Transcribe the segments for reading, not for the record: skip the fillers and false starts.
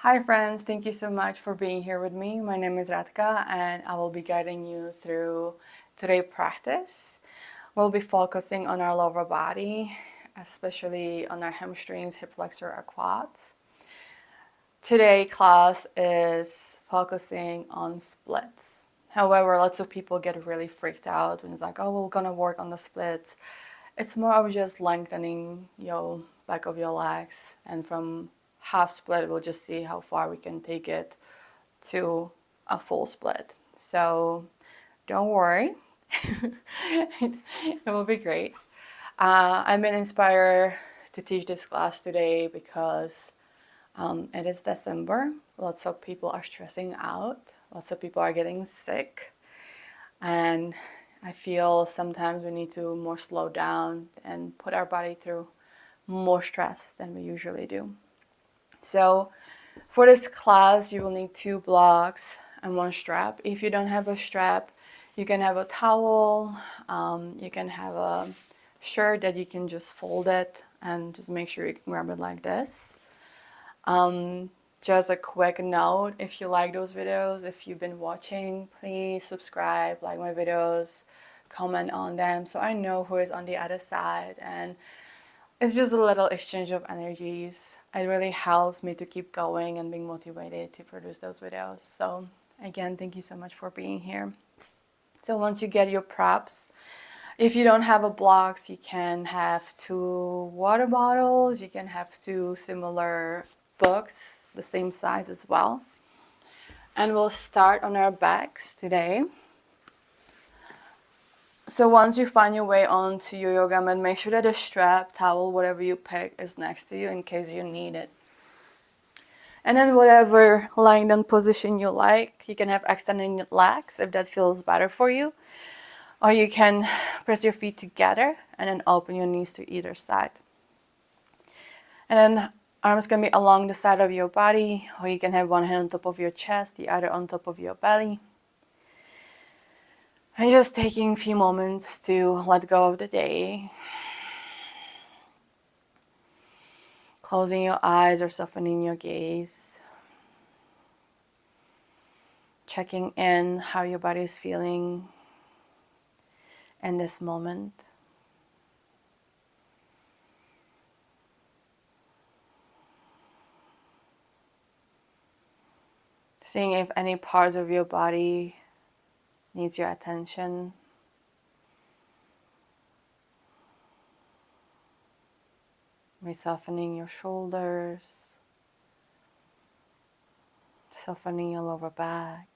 Hi friends, thank you so much for being here with me. My name is Radka and I will be guiding you through today's practice. We'll be focusing on our lower body, especially on our hamstrings, hip flexor, or quads. Today class is focusing on splits. However, lots of people get really freaked out when it's like, oh, we're gonna work on the splits. It's more of just lengthening your back of your legs, and from half split we'll just see how far we can take it to a full split. So don't worry, it will be great. I've been inspired to teach this class today because it is December. Lots of people are stressing out, lots of people are getting sick, and I feel sometimes we need to more slow down and put our body through more stress than we usually do. So for this class, you will need 2 blocks and 1 strap. If you don't have a strap, you can have a towel, you can have a shirt that you can just fold it and just make sure you can grab it like this. Just a quick note, if you like those videos, if you've been watching, please subscribe, like my videos, comment on them so I know who is on the other side, and it's just a little exchange of energies. It really helps me to keep going and being motivated to produce those videos. So again, thank you so much for being here. So once you get your props, if you don't have a blocks, you can have 2 water bottles, you can have 2 similar books, the same size as well. And we'll start on our backs today. So once you find your way onto your yoga mat, make sure that a strap, towel, whatever you pick is next to you in case you need it. And then whatever lying down position you like, you can have extended legs if that feels better for you. Or you can press your feet together and then open your knees to either side. And then arms can be along the side of your body, or you can have one hand on top of your chest, the other on top of your belly. And just taking a few moments to let go of the day. Closing your eyes or softening your gaze. Checking in how your body is feeling in this moment. Seeing if any parts of your body needs your attention. Maybe softening your shoulders, softening your lower back,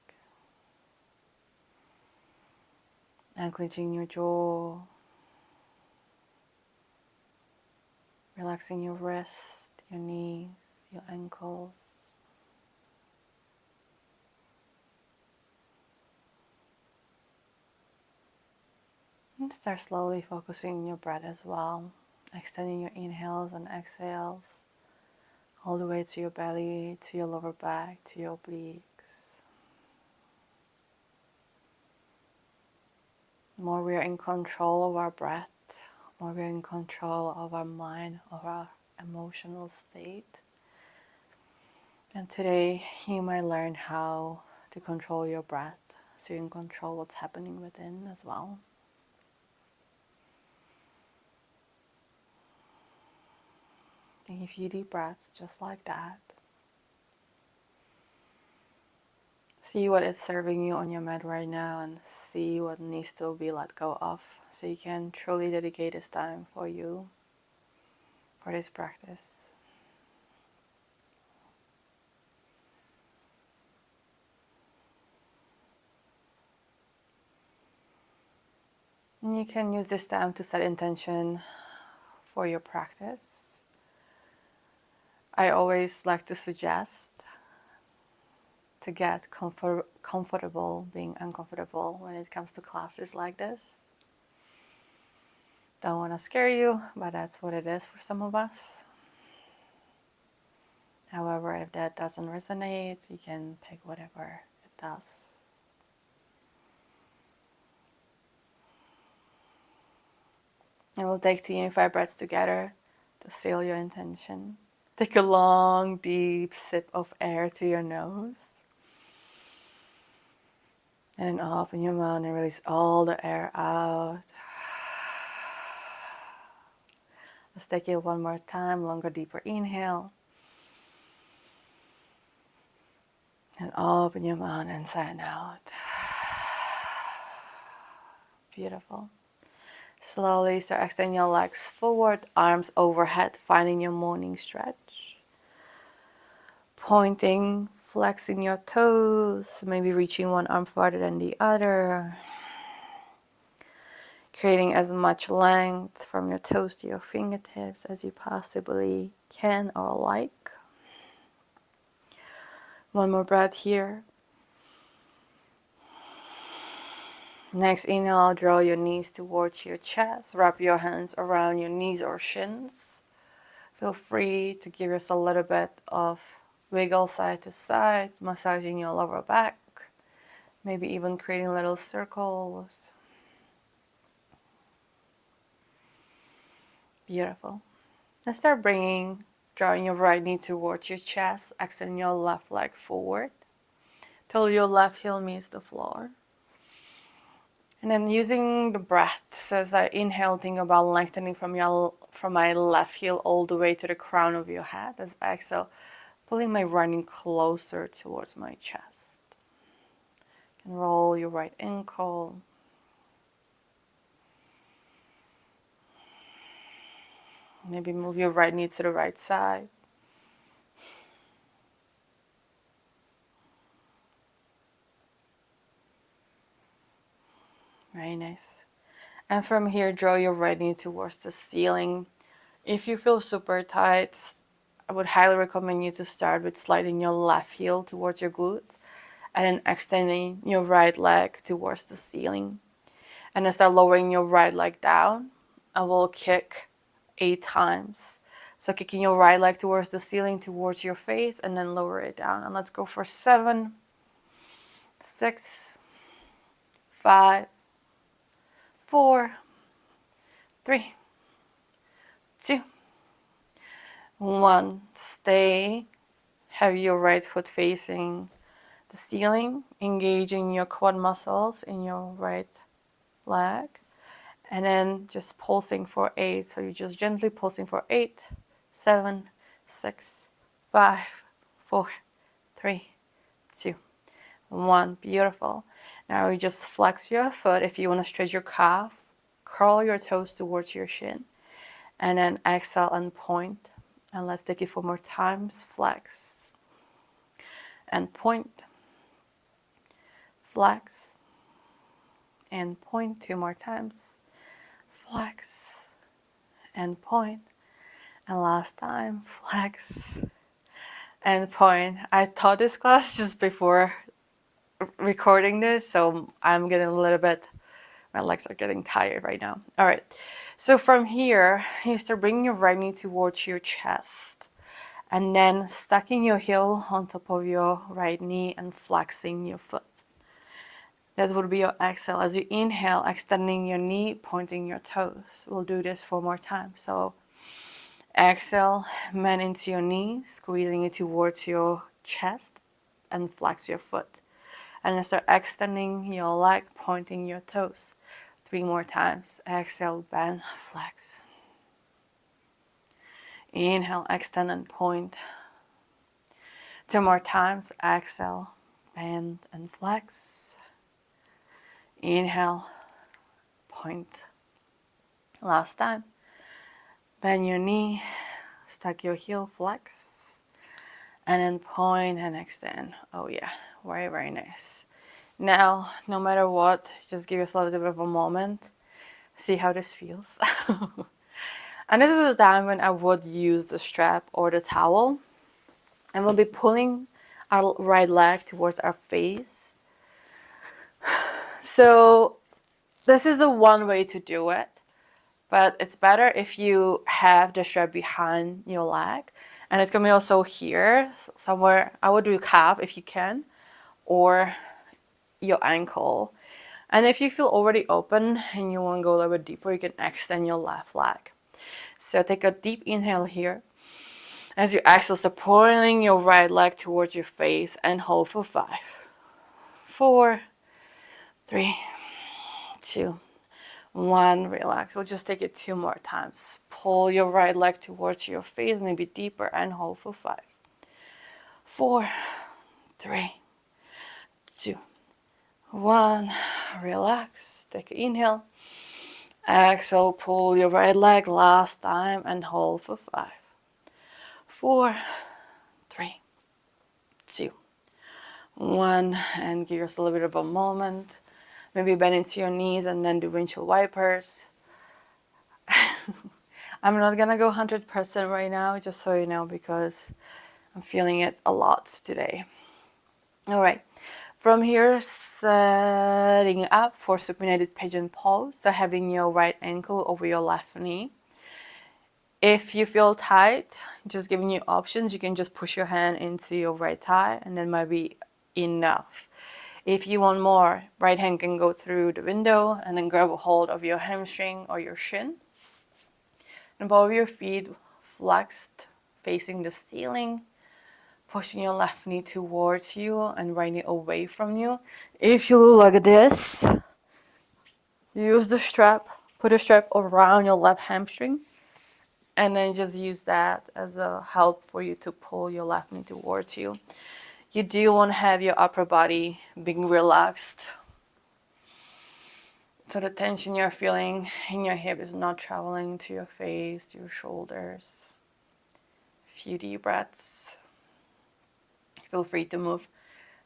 clenching your jaw, relaxing your wrist, your knees, your ankles. And start slowly focusing on your breath as well, extending your inhales and exhales all the way to your belly, to your lower back, to your obliques. The more we are in control of our breath, the more we are in control of our mind, of our emotional state. And today you might learn how to control your breath so you can control what's happening within as well. Take a few deep breaths just like that. See what is serving you on your mat right now and see what needs to be let go of so you can truly dedicate this time for you, for this practice. And you can use this time to set intention for your practice. I always like to suggest to get comfortable being uncomfortable when it comes to classes like this. Don't want to scare you, but that's what it is for some of us. However, if that doesn't resonate, you can pick whatever it does. And we'll take 2 unified breaths together to seal your intention. Take a long, deep sip of air to your nose. And open your mouth and release all the air out. Let's take it one more time. Longer, deeper inhale. And open your mouth and sign out. Beautiful. Slowly start extending your legs forward, arms overhead, finding your morning stretch. Pointing, flexing your toes, maybe reaching one arm farther than the other. Creating as much length from your toes to your fingertips as you possibly can or like. One more breath here. Next inhale, draw your knees towards your chest. Wrap your hands around your knees or shins. Feel free to give yourself a little bit of wiggle side to side, massaging your lower back. Maybe even creating little circles. Beautiful. Let's start drawing your right knee towards your chest, extend your left leg forward till your left heel meets the floor. And then using the breath, so as I inhale, think about lengthening from my left heel all the way to the crown of your head. As I exhale, pulling my right knee closer towards my chest. And roll your right ankle. Maybe move your right knee to the right side. Very nice. And from here, draw your right knee towards the ceiling. If you feel super tight, I would highly recommend you to start with sliding your left heel towards your glutes and then extending your right leg towards the ceiling. And then start lowering your right leg down, and we'll kick 8 times. So kicking your right leg towards the ceiling, towards your face, and then lower it down. And let's go for 7, 6, 5, 4, 3, 2, 1. Stay. Have your right foot facing the ceiling, engaging your quad muscles in your right leg. And then just pulsing for 8. So you're just gently pulsing for 8, 7, 6, 5, 4, 3, 2, 1. Beautiful. Now you just flex your foot. If you want to stretch your calf, curl your toes towards your shin. And then exhale and point. And let's take it 4 more times. Flex. And point. Flex. And point 2 more times. Flex. And point. And last time. Flex. And point. I taught this class just before recording this, so I'm getting a little bit, my legs are getting tired right now. All right, so from here you start bringing your right knee towards your chest and then stacking your heel on top of your right knee and flexing your foot. This would be your exhale. As you inhale, extending your knee, pointing your toes. We'll do this 4 more times. So exhale, bend into your knee, squeezing it towards your chest and flex your foot. And then start extending your leg, pointing your toes. 3 more times. Exhale, bend, flex. Inhale, extend and point. 2 more times. Exhale, bend and flex. Inhale, point. Last time. Bend your knee, stack your heel, flex. And then point and extend. Oh yeah, very, very nice. Now, no matter what, just give yourself a little bit of a moment. See how this feels. And this is the time when I would use the strap or the towel. And we'll be pulling our right leg towards our face. So this is the one way to do it. But it's better if you have the strap behind your leg. And it can be also here, somewhere. I would do calf if you can. Or your ankle. And if you feel already open and you want to go a little bit deeper, you can extend your left leg. So take a deep inhale here As you exhale, start pulling your right leg towards your face and hold for 5, 4, 3, 2, 1. Relax. We'll just take it 2 more times. Pull your right leg towards your face, maybe deeper, and hold for 5, 4, 3, 2, 1. Relax. Take an inhale. Exhale, pull your right leg last time and hold for 5, 4, 3, 2, 1. And give yourself a little bit of a moment. Maybe bend into your knees and then do windshield wipers. I'm not gonna go 100% right now, just so you know, because I'm feeling it a lot today. All right. From here, setting up for supinated pigeon pose. So having your right ankle over your left knee. If you feel tight, just giving you options, you can just push your hand into your right thigh and that might be enough. If you want more, right hand can go through the window and then grab a hold of your hamstring or your shin. And both of your feet flexed, facing the ceiling, pushing your left knee towards you and right knee away from you. If you look like this, use the strap, put a strap around your left hamstring, and then just use that as a help for you to pull your left knee towards you. You do want to have your upper body being relaxed, so the tension you're feeling in your hip is not traveling to your face, to your shoulders. A few deep breaths. Feel free to move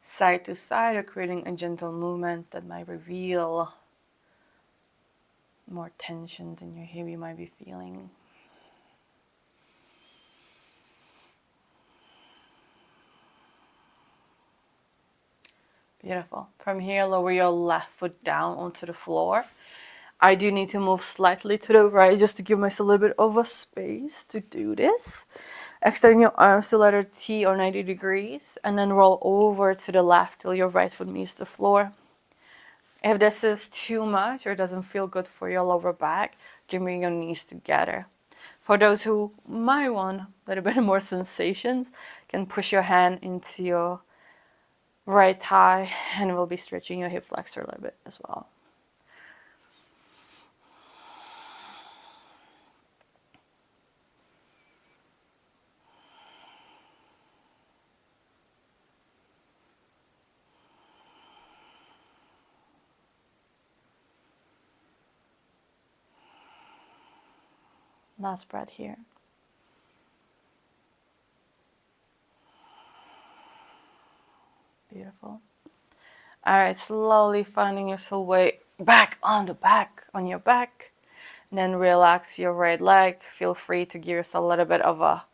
side to side or creating a gentle movements that might reveal more tensions in your hip you might be feeling. Beautiful. From here, lower your left foot down onto the floor. I do need to move slightly to the right just to give myself a little bit of a space to do this. Extend your arms to letter T or 90 degrees and then roll over to the left till your right foot meets the floor. If this is too much or doesn't feel good for your lower back, bring your knees together. For those who might want a little bit more sensations, you can push your hand into your right thigh and we'll be stretching your hip flexor a little bit as well. Last breath here. Beautiful. All right, slowly finding yourself way back on your back. And then relax your right leg. Feel free to give yourself a little bit of a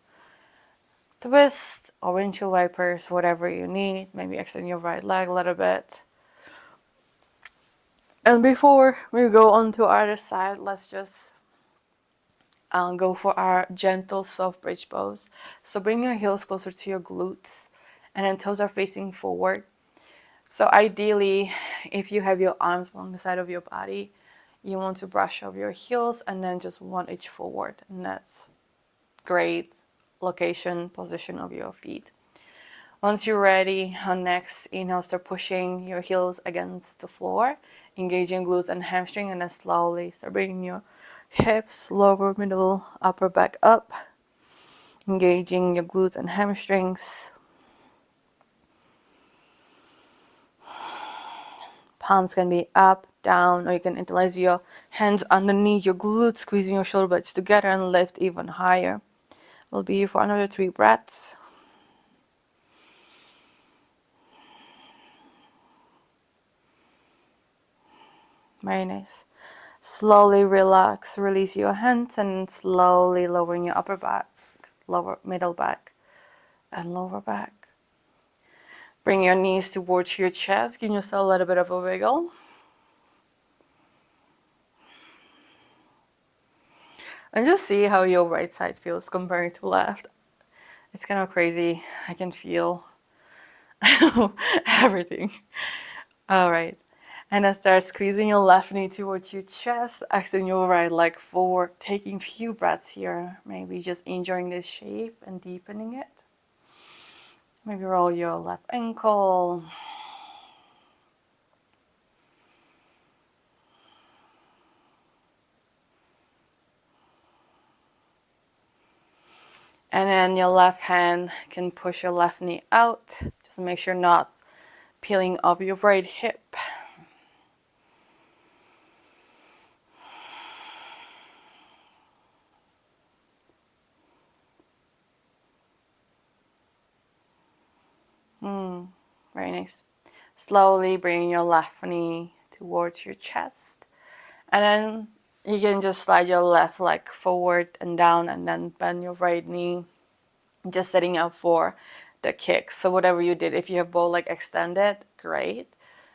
twist or windshield wipers, whatever you need. Maybe extend your right leg a little bit. And before we go on to our other side, let's just go for our gentle soft bridge pose. So bring your heels closer to your glutes and then toes are facing forward. So ideally, if you have your arms along the side of your body, you want to brush over your heels and then just one inch forward. And that's great location, position of your feet. Once you're ready, on next inhale, start pushing your heels against the floor, engaging glutes and hamstring, and then slowly start bringing your hips, lower, middle, upper back up, engaging your glutes and hamstrings. Palms can be up, down, or you can interlace your hands underneath your glutes, squeezing your shoulder blades together and lift even higher. We'll be here for another 3 breaths. Very nice. Slowly relax, release your hands and slowly lowering your upper back, lower middle back, and lower back. Bring your knees towards your chest, give yourself a little bit of a wiggle. And just see how your right side feels compared to left. It's kind of crazy. I can feel everything. All right. And then start squeezing your left knee towards your chest, extend your right leg forward, taking a few breaths here. Maybe just enjoying this shape and deepening it. Maybe roll your left ankle. And then your left hand can push your left knee out. Just make sure not peeling off your right hip. Very nice. Slowly bring your left knee towards your chest. And then you can just slide your left leg forward and down and then bend your right knee. Just setting up for the kick. So whatever you did, if you have both legs extended, great.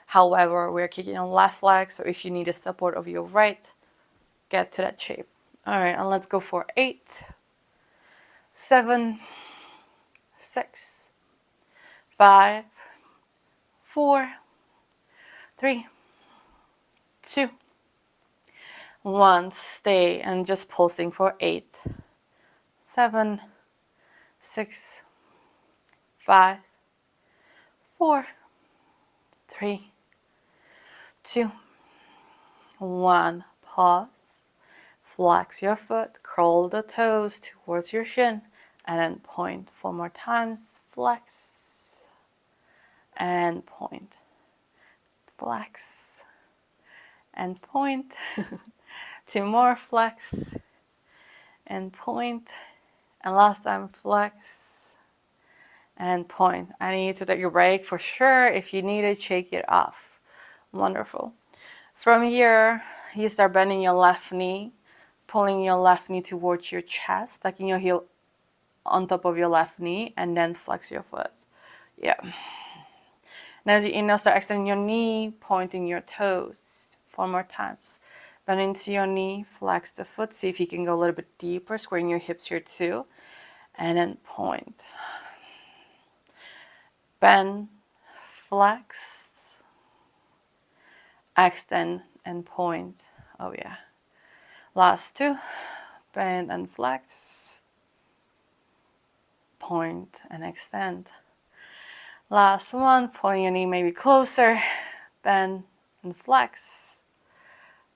However, we're kicking on left leg. So if you need the support of your right, get to that shape. All right, and let's go for 8, 7, 6, 5, 4, 3, 2, 1. Stay and just pulsing for 8, 7, 6, 5, 4, 3, 2, 1. Pause. Flex your foot, curl the toes towards your shin, and then point 4 more times. Flex and point. Flex and point. 2 more. Flex and point. And last time, flex and point. I need to take a break for sure. If you need it, shake it off. Wonderful. From here, you start bending your left knee, pulling your left knee towards your chest, tucking your heel on top of your left knee, and then flex your foot. Yeah. And as you inhale, start extending your knee, pointing your toes. 4 more times. Bend into your knee, flex the foot. See if you can go a little bit deeper, squaring your hips here too. And then point. Bend, flex, extend, and point. Oh yeah. Last 2. Bend and flex. Point and extend. Last 1. Pulling your knee maybe closer. Bend and flex.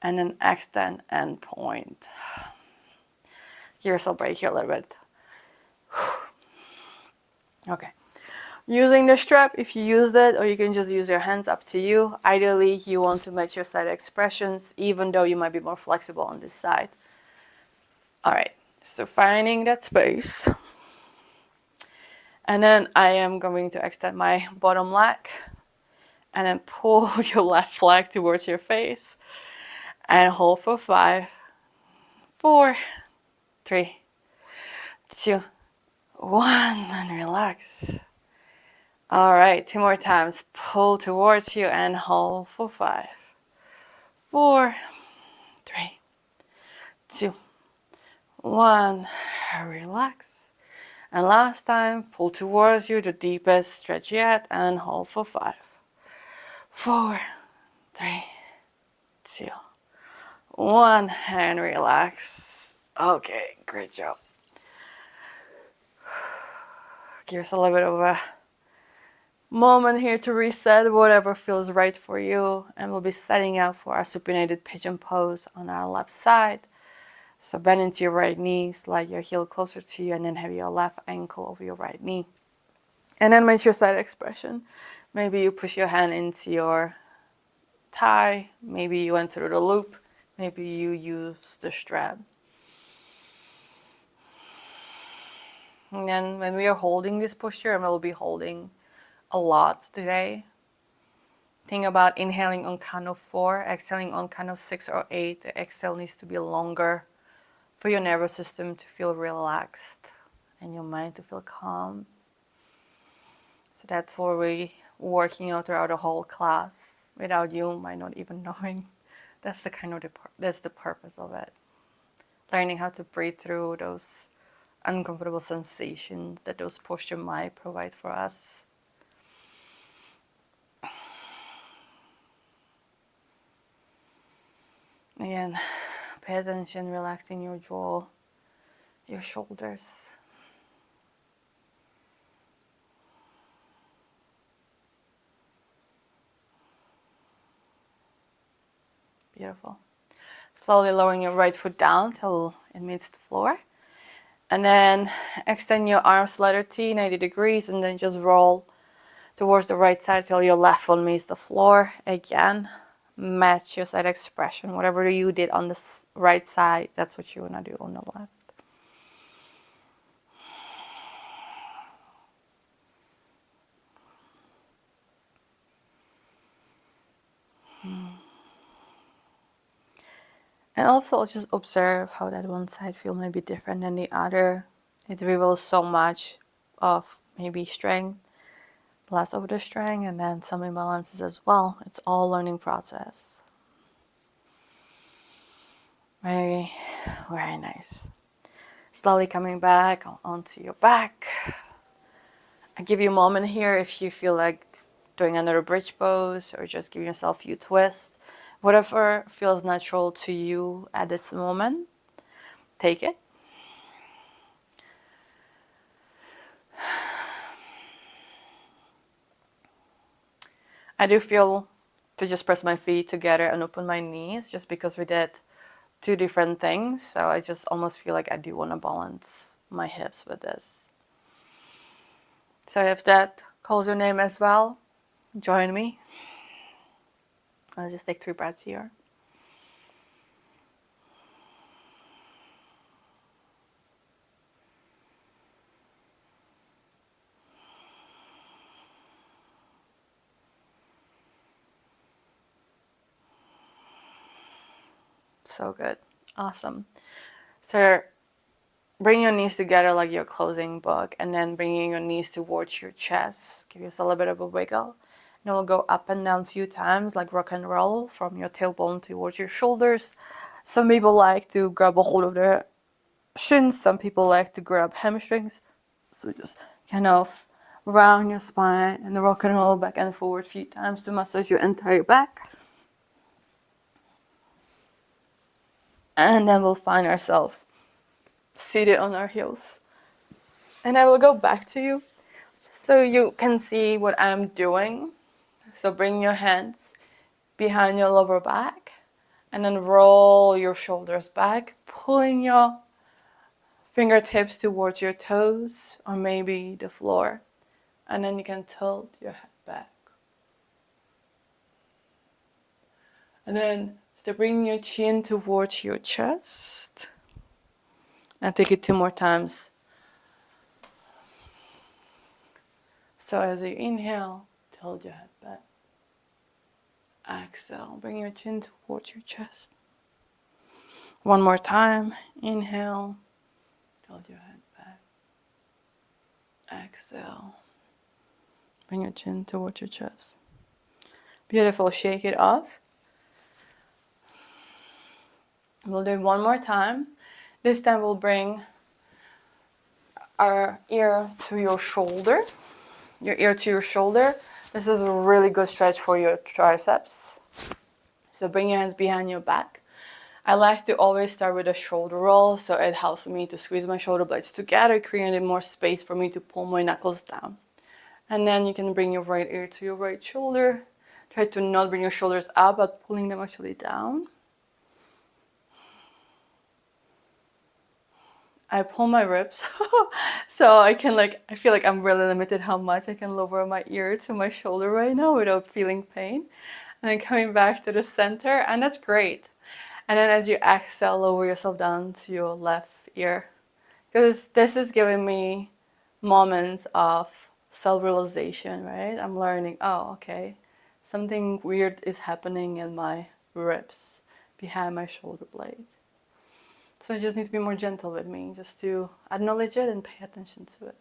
And then extend and point. Give yourself a break here a little bit. Okay. Using the strap, if you use it, or you can just use your hands, up to you. Ideally, you want to match your side expressions, even though you might be more flexible on this side. All right, so finding that space. And then I am going to extend my bottom leg and then pull your left leg towards your face and hold for 5, 4, 3, 2, 1, and relax. All right, 2 more times. Pull towards you and hold for 5, 4, 3, 2, 1. Relax. And last time, pull towards you, the deepest stretch yet, and hold for 5, 4, 3, 2, 1, and relax. Okay, great job. Give us a little bit of a moment here to reset whatever feels right for you, and we'll be setting up for our supinated pigeon pose on our left side. So bend into your right knee, slide your heel closer to you, and then have your left ankle over your right knee. And then make your side expression. Maybe you push your hand into your thigh, maybe you went through the loop, maybe you use the strap. And then when we are holding this posture, and we'll be holding a lot today, think about inhaling on count of 4, exhaling on count of 6 or 8. The exhale needs to be longer for your nervous system to feel relaxed and your mind to feel calm. So that's what we're working out throughout the whole class. Without you might not even knowing. That's the purpose of it. Learning how to breathe through those uncomfortable sensations that those posture might provide for us. Again, pay attention, relaxing your jaw, your shoulders. Beautiful. Slowly lowering your right foot down till it meets the floor. And then extend your arms letter T, 90 degrees, and then just roll towards the right side till your left foot meets the floor. Again, match your side expression. Whatever you did on the right side, that's what you want to do on the left. And also just observe how that one side feel maybe different than the other. It reveals so much of maybe strength, less of the strength, and then some imbalances as well. It's all learning process. Very, very nice. Slowly coming back onto your back. I give you a moment here if you feel like doing another bridge pose or just giving yourself a few twists. Whatever feels natural to you at this moment, take it. I do feel to just press my feet together and open my knees just because we did two different things. So I just almost feel like I do want to balance my hips with this. So if that calls your name as well, join me. I'll just take 3 breaths here. So good. Awesome. So bring your knees together like you're closing book, and then bringing your knees towards your chest. Give yourself a little bit of a wiggle. And we'll go up and down a few times like rock and roll from your tailbone towards your shoulders. Some people like to grab a hold of their shins. Some people like to grab hamstrings. So just kind of round your spine and rock and roll back and forward a few times to massage your entire back. And then we'll find ourselves seated on our heels. And I will go back to you just so you can see what I'm doing. So bring your hands behind your lower back and then roll your shoulders back, pulling your fingertips towards your toes or maybe the floor. And then you can tilt your head back. And then start bringing your chin towards your chest. And take it 2 more times. So as you inhale, tilt your head back. Exhale, bring your chin towards your chest. 1 more time. Inhale, tilt your head back. Exhale, bring your chin towards your chest. Beautiful, shake it off. We'll do it 1 more time. This time we'll bring our ear to your shoulder. Your ear to your shoulder. This is a really good stretch for your triceps. So bring your hands behind your back. I like to always start with a shoulder roll, so it helps me to squeeze my shoulder blades together, creating more space for me to pull my knuckles down. And then you can bring your right ear to your right shoulder. Try to not bring your shoulders up, but pulling them actually down. I pull my ribs, so I feel like I'm really limited how much I can lower my ear to my shoulder right now without feeling pain. And then coming back to the center, and that's great. And then as you exhale, lower yourself down to your left ear. Because this is giving me moments of self-realization, right? I'm learning, oh, okay, something weird is happening in my ribs behind my shoulder blades. So I just need to be more gentle with me, just to acknowledge it and pay attention to it.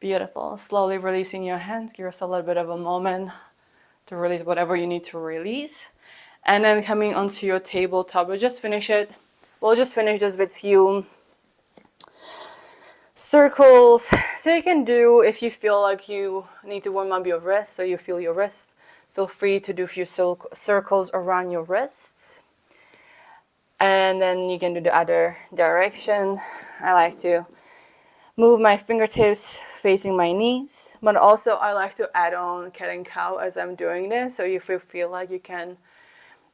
Beautiful. Slowly releasing your hands. Give yourself a little bit of a moment to release whatever you need to release. And then coming onto your tabletop, we'll just finish it. We'll just finish this with few circles. So you can do, if you feel like you need to warm up your wrist, so you feel your wrist, feel free to do a few circles around your wrists. And then you can do the other direction. I like to move my fingertips facing my knees, but also I like to add on cat and cow as I'm doing this. So if you feel like you can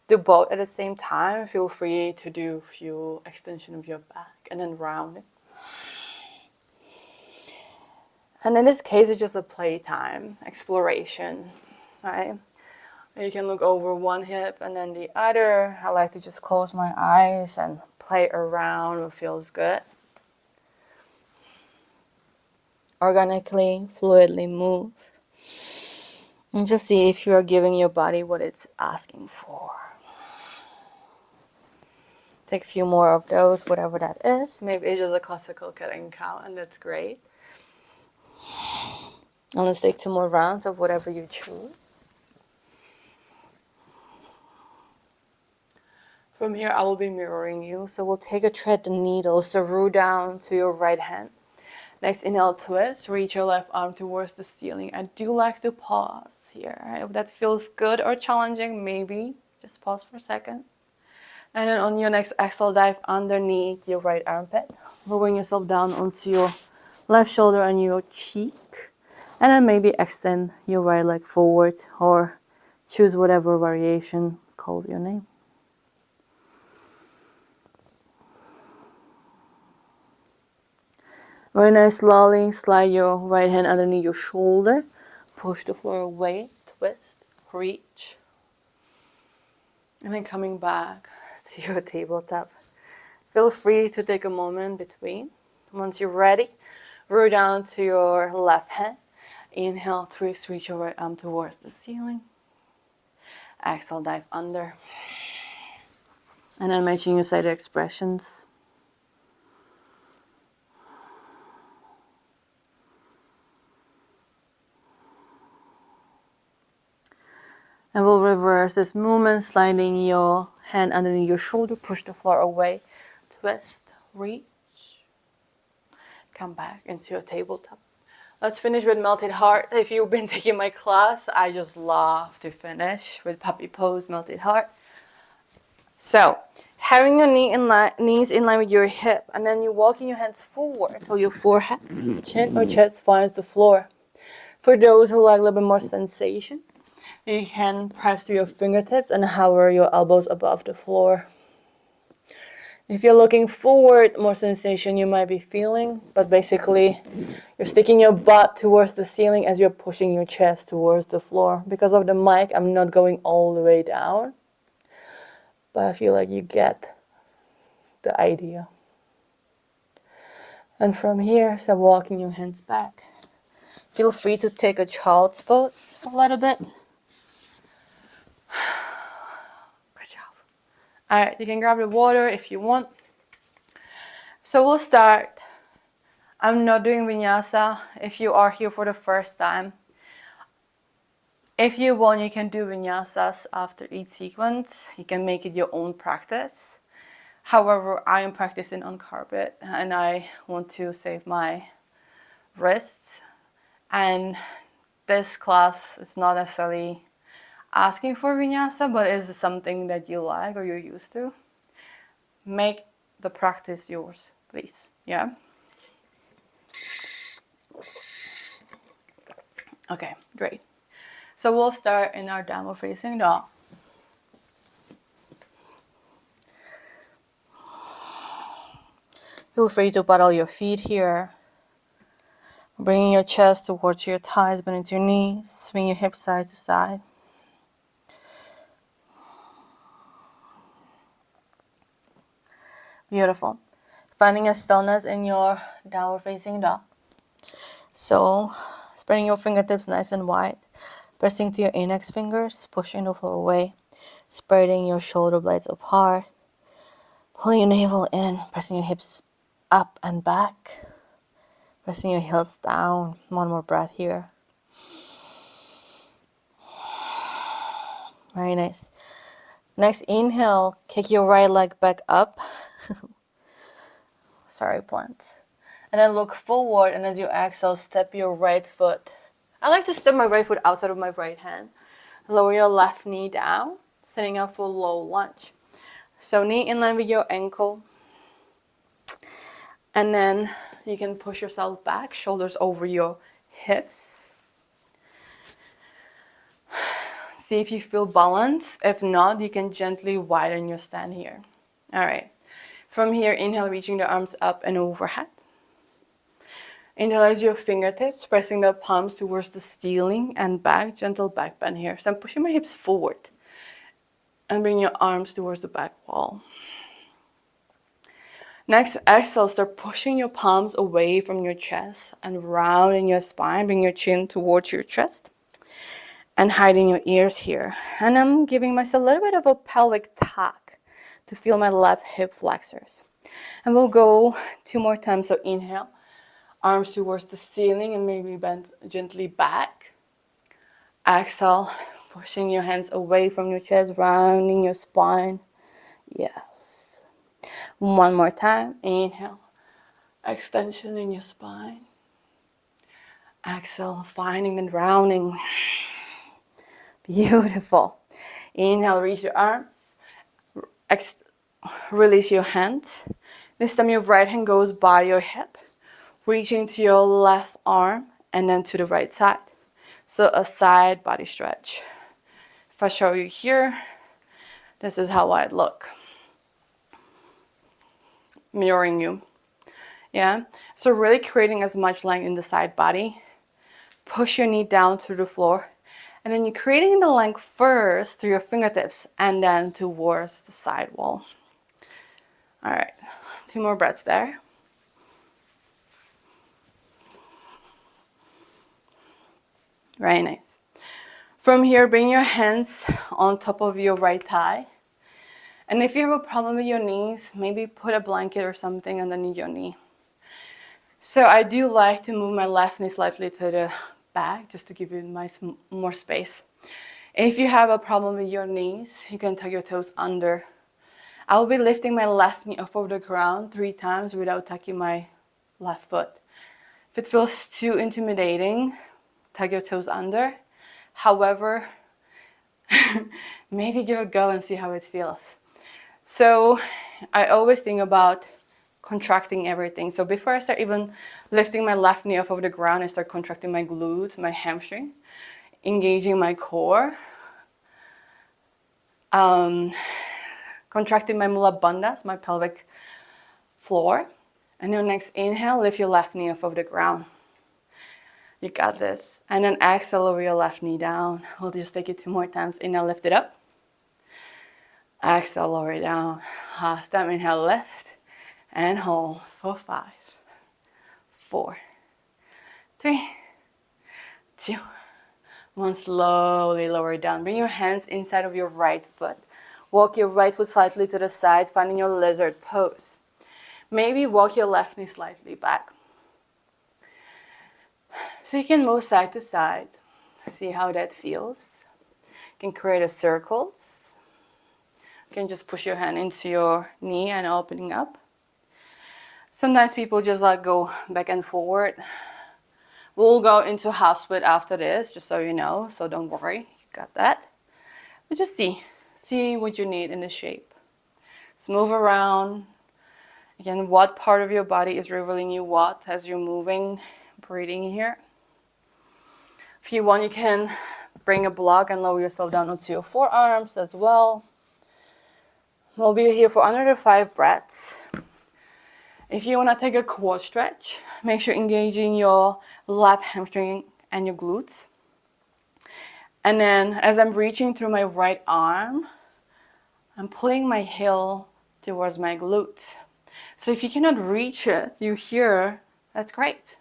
do both at the same time, feel free to do a few extension of your back and then round it. And in this case, it's just a playtime, exploration, right? You can look over one hip and then the other. I like to just close my eyes and play around what feels good. Organically, fluidly move. And just see if you are giving your body what it's asking for. Take a few more of those, whatever that is. Maybe it's just a classical cat and cow, and that's great. And let's take 2 more rounds of whatever you choose. From here, I will be mirroring you. So we'll take a thread the needles, so root down to your right hand. Next, inhale, twist. Reach your left arm towards the ceiling. I do like to pause here. If that feels good or challenging, maybe just pause for a second. And then on your next exhale, dive underneath your right armpit, lowering yourself down onto your left shoulder and your cheek. And then maybe extend your right leg forward or choose whatever variation calls your name. Very nice, slowly slide your right hand underneath your shoulder. Push the floor away, twist, reach. And then coming back to your tabletop. Feel free to take a moment between. Once you're ready, root down to your left hand. Inhale, twist, reach your right arm towards the ceiling. Exhale, dive under. And then matching your side expressions. And we'll reverse this movement, sliding your hand underneath your shoulder, push the floor away, twist, reach, come back into your tabletop. Let's finish with melted heart. If you've been taking my class, I just love to finish with puppy pose, melted heart. So, having your knees in line with your hip, and then you're walking your hands forward so your forehead, chin or chest finds the floor. For those who like a little bit more sensation, you can press to your fingertips and hover your elbows above the floor. If you're looking forward, more sensation you might be feeling, but basically you're sticking your butt towards the ceiling as you're pushing your chest towards the floor. Because of the mic, I'm not going all the way down, but I feel like you get the idea. And from here, start walking your hands back. Feel free to take a child's pose for a little bit. Good job. Alright, you can grab the water if you want. So we'll start. I'm not doing vinyasa if you are here for the first time. If you want, you can do vinyasas after each sequence. You can make it your own practice. However, I am practicing on carpet and I want to save my wrists. And this class is not necessarily asking for vinyasa, but is something that you like or you're used to. Make the practice yours, please. Yeah? Okay, great. So we'll start in our downward facing dog. Feel free to paddle your feet here. Bringing your chest towards your thighs, bend into your knees, swing your hips side to side. Beautiful. Finding a stillness in your downward facing dog. So, spreading your fingertips nice and wide, pressing to your index fingers, pushing the floor away, spreading your shoulder blades apart, pulling your navel in, pressing your hips up and back, pressing your heels down. One more breath here. Very nice. Next inhale, kick your right leg back up. Sorry, plant. And then look forward, and as you exhale, step your right foot. I like to step my right foot outside of my right hand. Lower your left knee down, setting up for low lunge. So knee in line with your ankle. And then you can push yourself back, shoulders over your hips. See if you feel balance. If not, you can gently widen your stand here. All right. From here, inhale, reaching the arms up and overhead. Interlace your fingertips, pressing the palms towards the ceiling and back, gentle back bend here. So I'm pushing my hips forward and bring your arms towards the back wall. Next, exhale, start pushing your palms away from your chest and rounding your spine. Bring your chin towards your chest and hiding your ears here. And I'm giving myself a little bit of a pelvic tuck to feel my left hip flexors. And we'll go 2 more times. So inhale, arms towards the ceiling and maybe bend gently back. Exhale, pushing your hands away from your chest, rounding your spine. Yes. 1 more time. Inhale, extension in your spine. Exhale, finding and rounding. Beautiful. Inhale, reach your arms. Release your hands. This time your right hand goes by your hip, reaching to your left arm and then to the right side. So a side body stretch. If I show you here, this is how I'd look. Mirroring you. Yeah. So really creating as much length in the side body. Push your knee down to the floor. And then you're creating the length first through your fingertips and then towards the side wall. All right. 2 more breaths there. Very nice. From here, bring your hands on top of your right thigh. And if you have a problem with your knees, maybe put a blanket or something underneath your knee. So I do like to move my left knee slightly to the back just to give you more space. If you have a problem with your knees, you can tuck your toes under. I'll be lifting my left knee off of the ground 3 times without tucking my left foot. If it feels too intimidating, tuck your toes under. However, maybe give it a go and see how it feels. So I always think about contracting everything. So before I start even lifting my left knee off of the ground, I start contracting my glutes, my hamstring, engaging my core, contracting my mula bandhas, my pelvic floor. And your next inhale, lift your left knee off of the ground. You got this. And then exhale, lower your left knee down. We'll just take it 2 more times. Inhale, lift it up. Exhale, lower it down. Last time, inhale, lift. And hold for 5, 4, 3, 2, 1. Slowly lower it down. Bring your hands inside of your right foot. Walk your right foot slightly to the side, finding your lizard pose. Maybe walk your left knee slightly back. So you can move side to side. See how that feels. You can create a circles. You can just push your hand into your knee and opening up. Sometimes people just like go back and forward. We'll go into half split after this, just so you know. So don't worry, you got that. But just see what you need in the shape. Just move around. Again, what part of your body is revealing you what as you're moving, breathing here. If you want, you can bring a block and lower yourself down onto your forearms as well. We'll be here for another 5 breaths. If you want to take a quad stretch, make sure engaging your left hamstring and your glutes. And then as I'm reaching through my right arm, I'm pulling my heel towards my glute. So if you cannot reach it, you hear, that's great.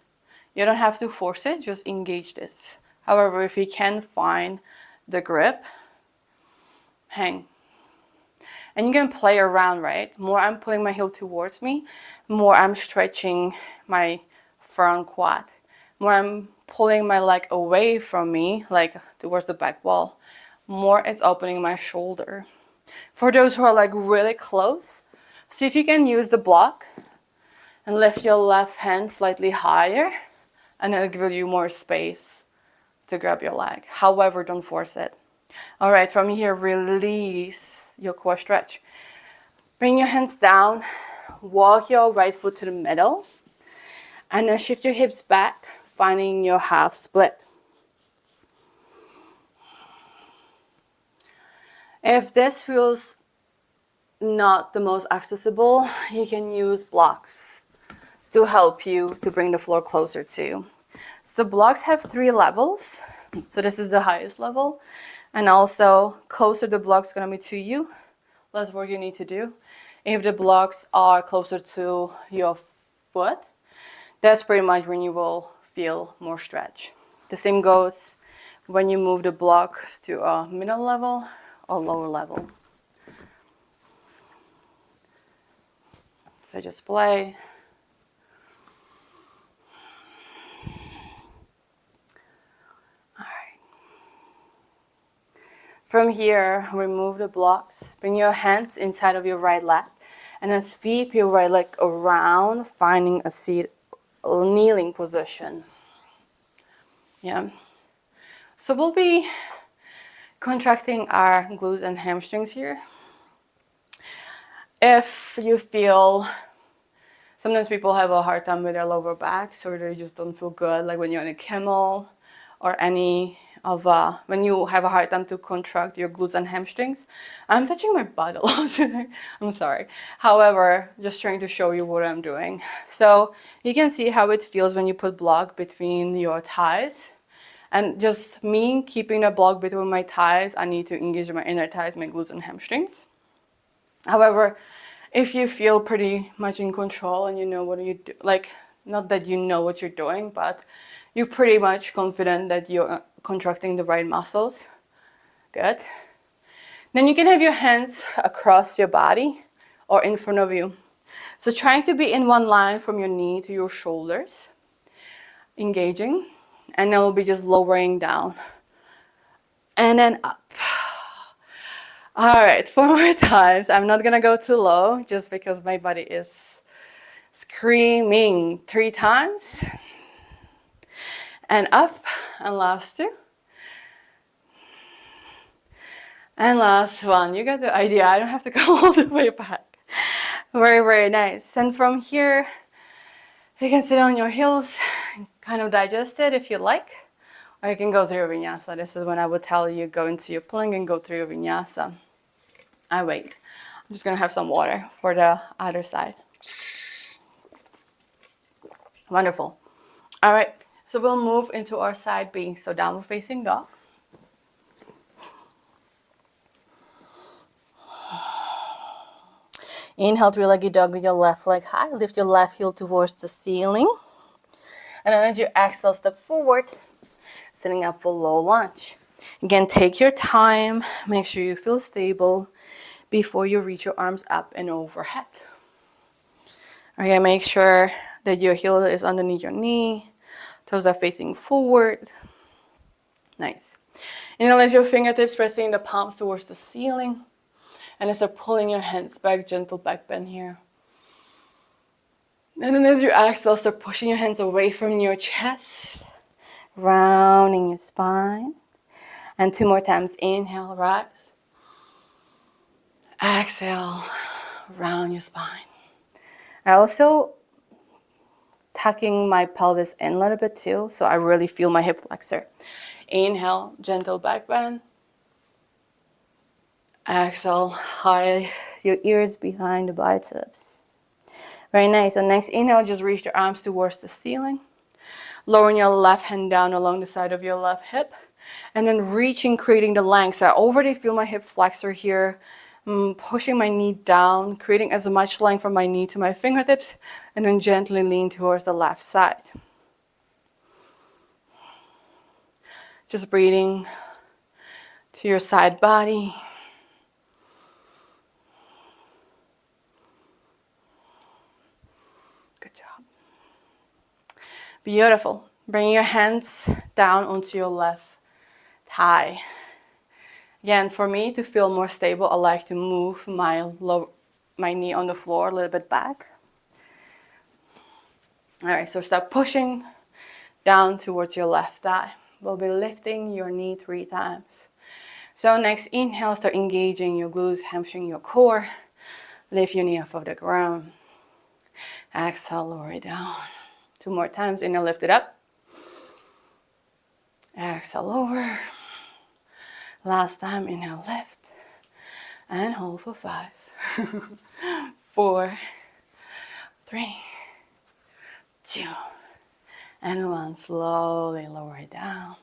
You don't have to force it, just engage this. However, if you can find the grip, hang. And you can play around, right? More I'm pulling my heel towards me, more I'm stretching my front quad. More I'm pulling my leg away from me, like towards the back wall, more it's opening my shoulder. For those who are like really close, see if you can use the block and lift your left hand slightly higher, and it'll give you more space to grab your leg. However, don't force it. All right, from here, release your core stretch. Bring your hands down, walk your right foot to the middle, and then shift your hips back, finding your half split. If this feels not the most accessible, you can use blocks to help you to bring the floor closer to you. So blocks have 3 levels. So this is the highest level. And also, closer the block's gonna be to you, less work you need to do. If the blocks are closer to your foot, that's pretty much when you will feel more stretch. The same goes when you move the blocks to a middle level or lower level. So just play. All right. From here, remove the blocks. Bring your hands inside of your right leg. And then sweep your right leg around, finding a seat, kneeling position. Yeah. So we'll be contracting our glutes and hamstrings here. If you feel, sometimes people have a hard time with their lower backs, or they just don't feel good, like when you're in a camel or any of when you have a hard time to contract your glutes and hamstrings. I'm touching my butt a lot today. I'm sorry. However, just trying to show you what I'm doing. So you can see how it feels when you put block between your thighs. And just me keeping a block between my thighs, I need to engage my inner thighs, my glutes and hamstrings. However, if you feel pretty much in control and you know what you do, like, not that you know what you're doing, but you're pretty much confident that you're contracting the right muscles. Good. Then you can have your hands across your body or in front of you. So trying to be in one line from your knee to your shoulders, engaging, and then we'll be just lowering down and then up. All right, 4 more times. I'm not gonna go too low just because my body is screaming. 3 times. And up, and last 2. And last 1. You got the idea. I don't have to go all the way back. Very, very nice. And from here, you can sit on your heels, kind of digest it if you like. Or you can go through your vinyasa. This is when I would tell you go into your plank and go through your vinyasa. I wait. I'm just gonna have some water for the other side. Wonderful. All right, so we'll move into our side B. So downward facing dog. Inhale, three-legged dog with your left leg high. Lift your left heel towards the ceiling. And then as you exhale, step forward, sitting up for low lunge. Again, take your time. Make sure you feel stable before you reach your arms up and overhead. Okay, make sure that your heel is underneath your knee. Toes are facing forward. Nice. Interlace your fingertips, pressing the palms towards the ceiling. And then start pulling your hands back, gentle back bend here. And then as you exhale, start pushing your hands away from your chest, rounding your spine. And 2 more times. Inhale, rise. Exhale, round your spine. I also tucking my pelvis in a little bit too, so I really feel my hip flexor. Inhale, gentle back bend. Exhale, high your ears behind the biceps. Very nice. So next inhale, just reach your arms towards the ceiling. Lowering your left hand down along the side of your left hip. And then reaching, creating the length. So I already feel my hip flexor here. Pushing my knee down, creating as much length from my knee to my fingertips. And then gently lean towards the left side. Just breathing to your side body. Good job. Beautiful. Bring your hands down onto your left thigh. Again, for me to feel more stable, I like to move my knee on the floor a little bit back. All right, so start pushing down towards your left thigh. We'll be lifting your knee 3 times. So next inhale, start engaging your glutes, hamstring, your core. Lift your knee off of the ground. Exhale, lower it down. 2 more times. Inhale, lift it up. Exhale, lower. Last time, inhale, lift. And hold for 5, 4, 3, 2, and 1. Slowly lower it down.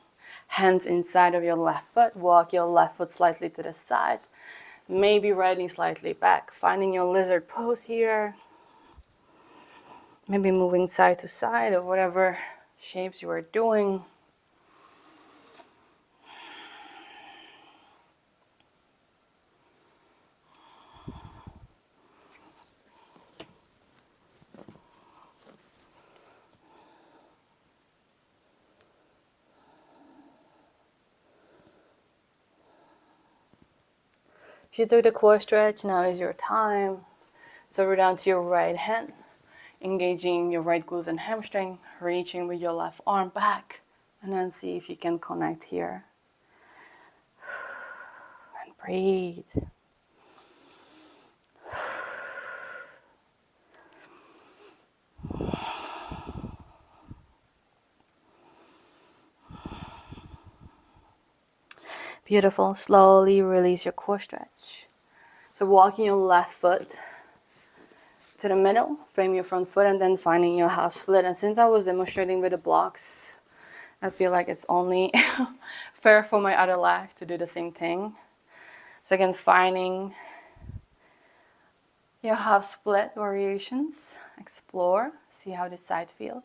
Hands inside of your left foot. Walk your left foot slightly to the side. Maybe right knee slightly back. Finding your lizard pose here. Maybe moving side to side or whatever shapes you are doing. If you took the core stretch, now is your time. So we're down to your right hand, engaging your right glutes and hamstring, reaching with your left arm back, and then see if you can connect here. And breathe. Beautiful. Slowly release your core stretch. So walking your left foot to the middle, frame your front foot, and then finding your half split. And since I was demonstrating with the blocks, I feel like it's only fair for my other leg to do the same thing. So again, finding your half split variations. Explore, see how this side feels.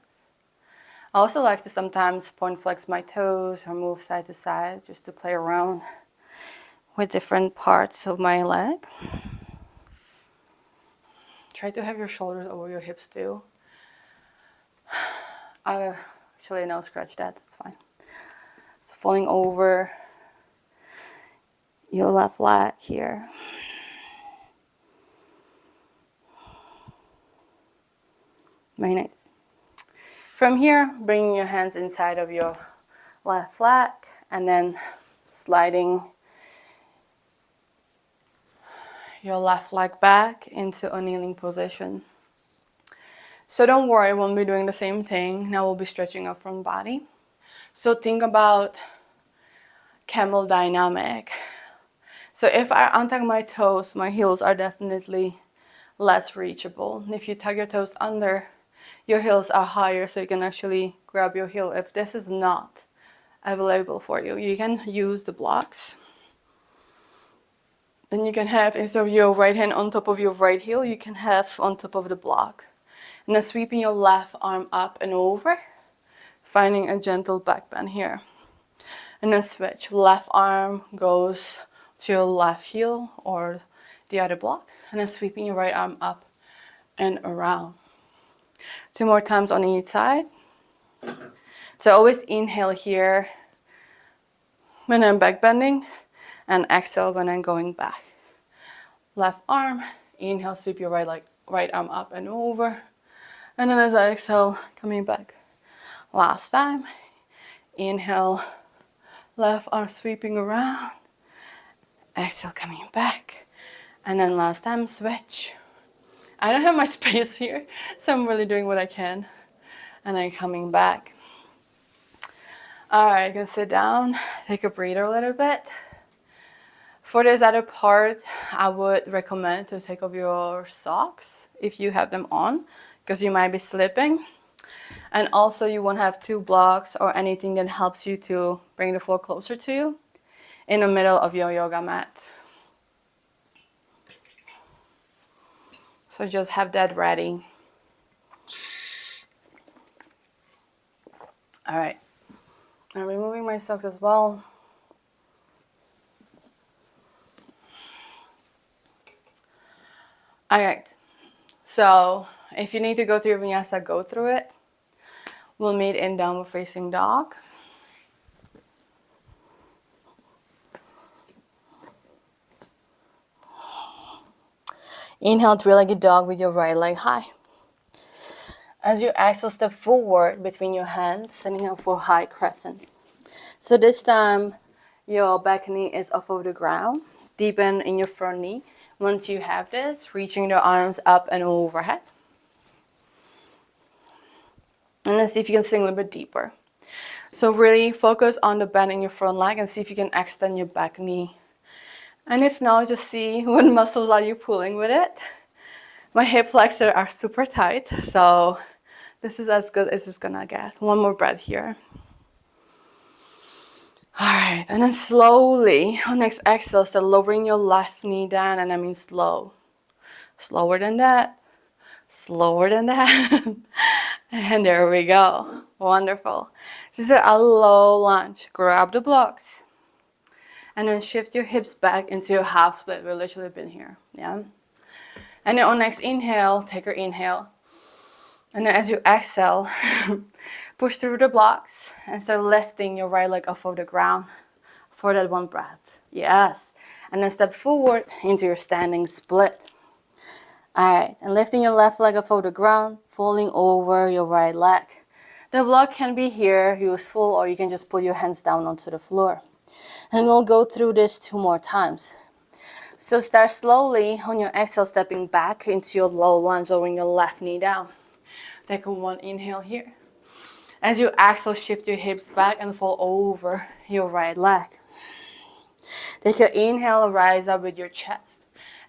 I also like to sometimes point flex my toes or move side to side just to play around with different parts of my leg. Try to have your shoulders over your hips too. Actually, no, scratch that, that's fine. So falling over your left leg here. Very nice. From here, bringing your hands inside of your left leg and then sliding your left leg back into a kneeling position. So don't worry, we won't be doing the same thing. Now we'll be stretching our front body. So think about camel dynamic. So if I untuck my toes, my heels are definitely less reachable. If you tuck your toes under, your heels are higher, so you can actually grab your heel. If this is not available for you, you can use the blocks. Then you can have, instead of your right hand on top of your right heel, you can have on top of the block. And then sweeping your left arm up and over, finding a gentle back bend here. And then switch. Left arm goes to your left heel or the other block. And then sweeping your right arm up and around. 2 more times on each side. So always inhale here when I'm back bending and exhale when I'm going back. Left arm, inhale, sweep your right arm up and over. And then as I exhale, coming back. Last time, inhale, left arm sweeping around. Exhale, coming back. And then last time, switch. I don't have much space here, so I'm really doing what I can. And then coming back. All right, you can sit down, take a breather a little bit. For this other part, I would recommend to take off your socks if you have them on, because you might be slipping. And also you won't have 2 blocks or anything that helps you to bring the floor closer to you in the middle of your yoga mat. So just have that ready. All right, I'm removing my socks as well. All right, so if you need to go through your vinyasa, go through it. We'll meet in downward facing dog. Inhale, three-legged dog with your right leg high. As you exhale, step forward between your hands, setting up for high crescent. So this time, your back knee is off of the ground. Deepen in your front knee. Once you have this, reaching the arms up and overhead. And then see if you can sink a little bit deeper. So really focus on the bend in your front leg and see if you can extend your back knee. And if not, just see what muscles are you pulling with it. My hip flexors are super tight, so this is as good as it's gonna get. One more breath here. All right, and then slowly, on next exhale, start lowering your left knee down, and I mean slow. Slower than that, slower than that. And there we go. Wonderful. This is a low lunge. Grab the blocks. And then shift your hips back into a half split. We've literally been here. Yeah. And then on next inhale, take your inhale. And then as you exhale, push through the blocks and start lifting your right leg off of the ground for that one breath. Yes. And then step forward into your standing split. Alright, and lifting your left leg off of the ground, folding over your right leg. The block can be here, useful, or you can just put your hands down onto the floor. And we'll go through this 2 more times. So start slowly on your exhale, stepping back into your low lunge, lowering your left knee down. Take a 1 inhale here. As you exhale, shift your hips back and fall over your right leg. Take an inhale, rise up with your chest.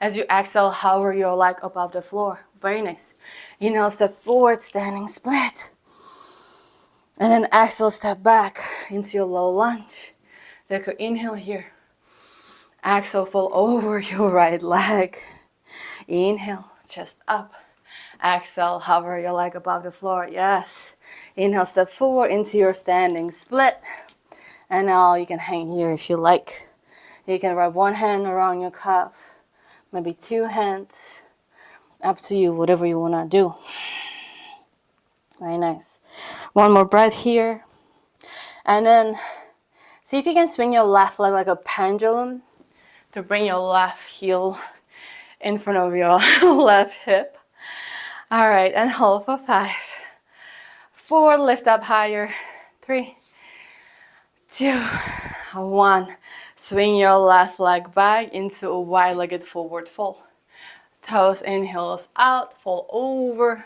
As you exhale, hover your leg above the floor. Very nice. Inhale, step forward, standing split. And then exhale, step back into your low lunge. Take an inhale here. Exhale, fall over your right leg. Inhale, chest up. Exhale, hover your leg above the floor. Yes. Inhale, step forward into your standing split. And now you can hang here if you like. You can wrap 1 hand around your calf. Maybe 2 hands. Up to you, whatever you want to do. Very nice. 1 more breath here. And then see if you can swing your left leg like a pendulum to bring your left heel in front of your left hip. All right, and hold for 5, 4, lift up higher. 3, 2, 1. Swing your left leg back into a wide-legged forward fold. Toes in, heels out, fall over,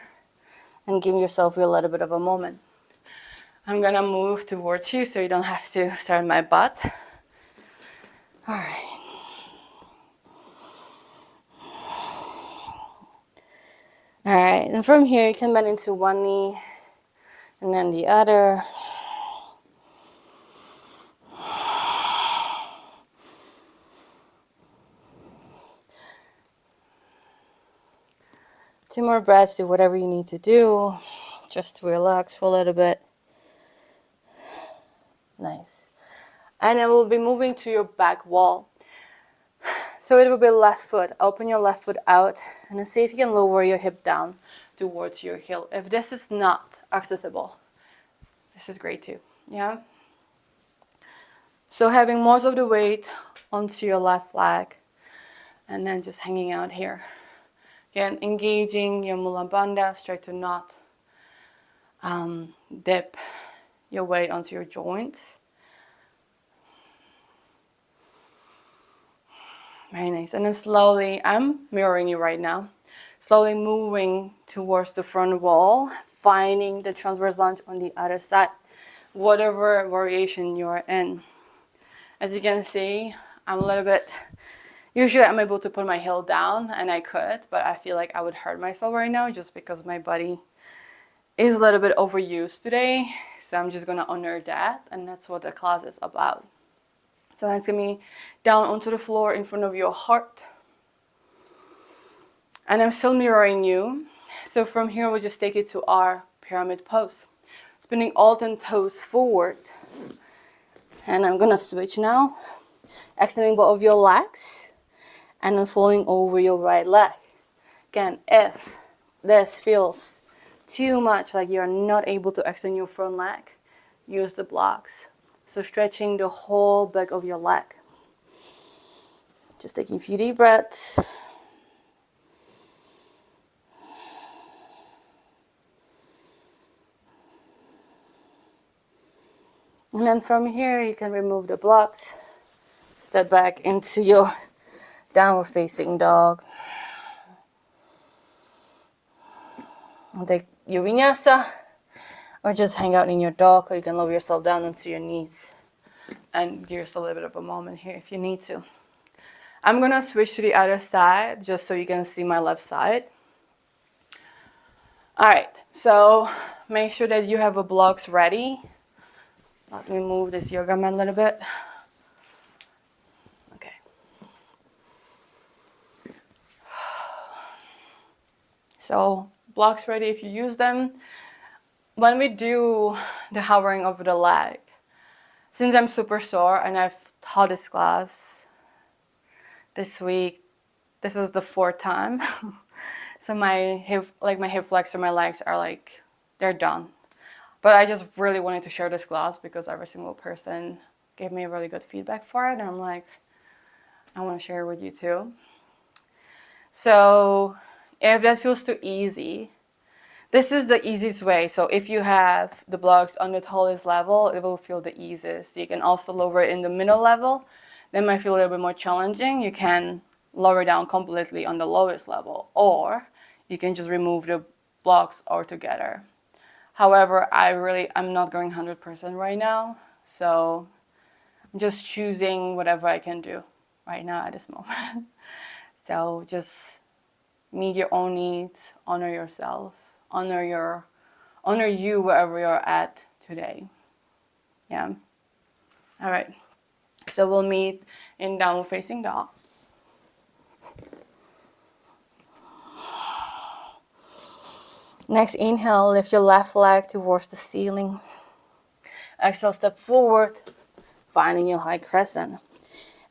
and give yourself a little bit of a moment. I'm gonna move towards you so you don't have to start my butt. All right. All right, and from here you can bend into 1 knee and then the other. Two more breaths, do whatever you need to do, just to relax for a little bit. Nice. And then we'll be moving to your back wall. So it will be left foot. Open your left foot out and then see if you can lower your hip down towards your heel. If this is not accessible, this is great too. Yeah. So having most of the weight onto your left leg and then just hanging out here. Again, engaging your mula bandha, try to not dip your weight onto your joints. Very nice. And then slowly, I'm mirroring you right now. Slowly moving towards the front wall, finding the transverse lunge on the other side, whatever variation you're in. As you can see, I'm a little bit, usually I'm able to put my heel down, and I could, but I feel like I would hurt myself right now just because my body is a little bit overused today. So I'm just gonna honor that, and that's what the class is about. So hands can be down onto the floor in front of your heart. And I'm still mirroring you. So from here, we'll just take it to our pyramid pose. Spinning all 10 toes forward. And I'm gonna switch now. Extending both of your legs. And then falling over your right leg. Again, if this feels too much, like you're not able to extend your front leg, use the blocks. So stretching the whole back of your leg. Just taking a few deep breaths. And then from here, you can remove the blocks. Step back into your Downward facing dog. Take your vinyasa, or just hang out in your dog, or you can lower yourself down onto your knees and give yourself a little bit of a moment here if you need to. I'm gonna switch to the other side just so you can see my left side. Alright, so make sure that you have the blocks ready. Let me move this yoga mat a little bit. Okay. So blocks ready if you use them. When we do the hovering over the leg, since I'm super sore and I've taught this class this week, this is the 4th time. So my hip flexor, my legs are like, they're done. But I just really wanted to share this class because every single person gave me really good feedback for it. And I'm like, I want to share it with you too. So if that feels too easy, this is the easiest way. So if you have the blocks on the tallest level, it will feel the easiest. You can also lower it in the middle level. That might feel a little bit more challenging. You can lower down completely on the lowest level, or you can just remove the blocks altogether. However, I'm not going 100% right now, so I'm just choosing whatever I can do right now at this moment. So just meet your own needs, honor yourself, honor you wherever you're at today. Yeah. All right. So we'll meet in downward facing dog. Next inhale, lift your left leg towards the ceiling. Exhale, step forward, finding your high crescent.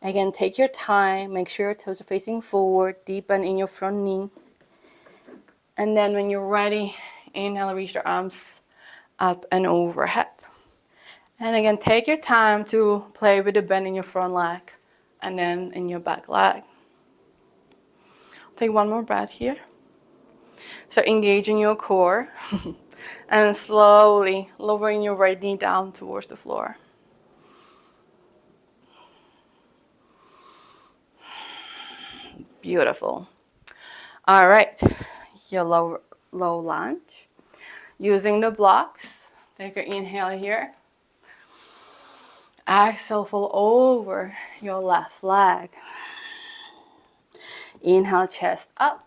Again, take your time, make sure your toes are facing forward, deepen in your front knee. And then when you're ready, inhale, reach your arms up and overhead. And again, take your time to play with the bend in your front leg and then in your back leg. Take one more breath here. So engaging your core and slowly lowering your right knee down towards the floor. Beautiful. All right, your low lunge. Using the blocks, take an inhale here. Exhale, fold over your left leg. Inhale, chest up.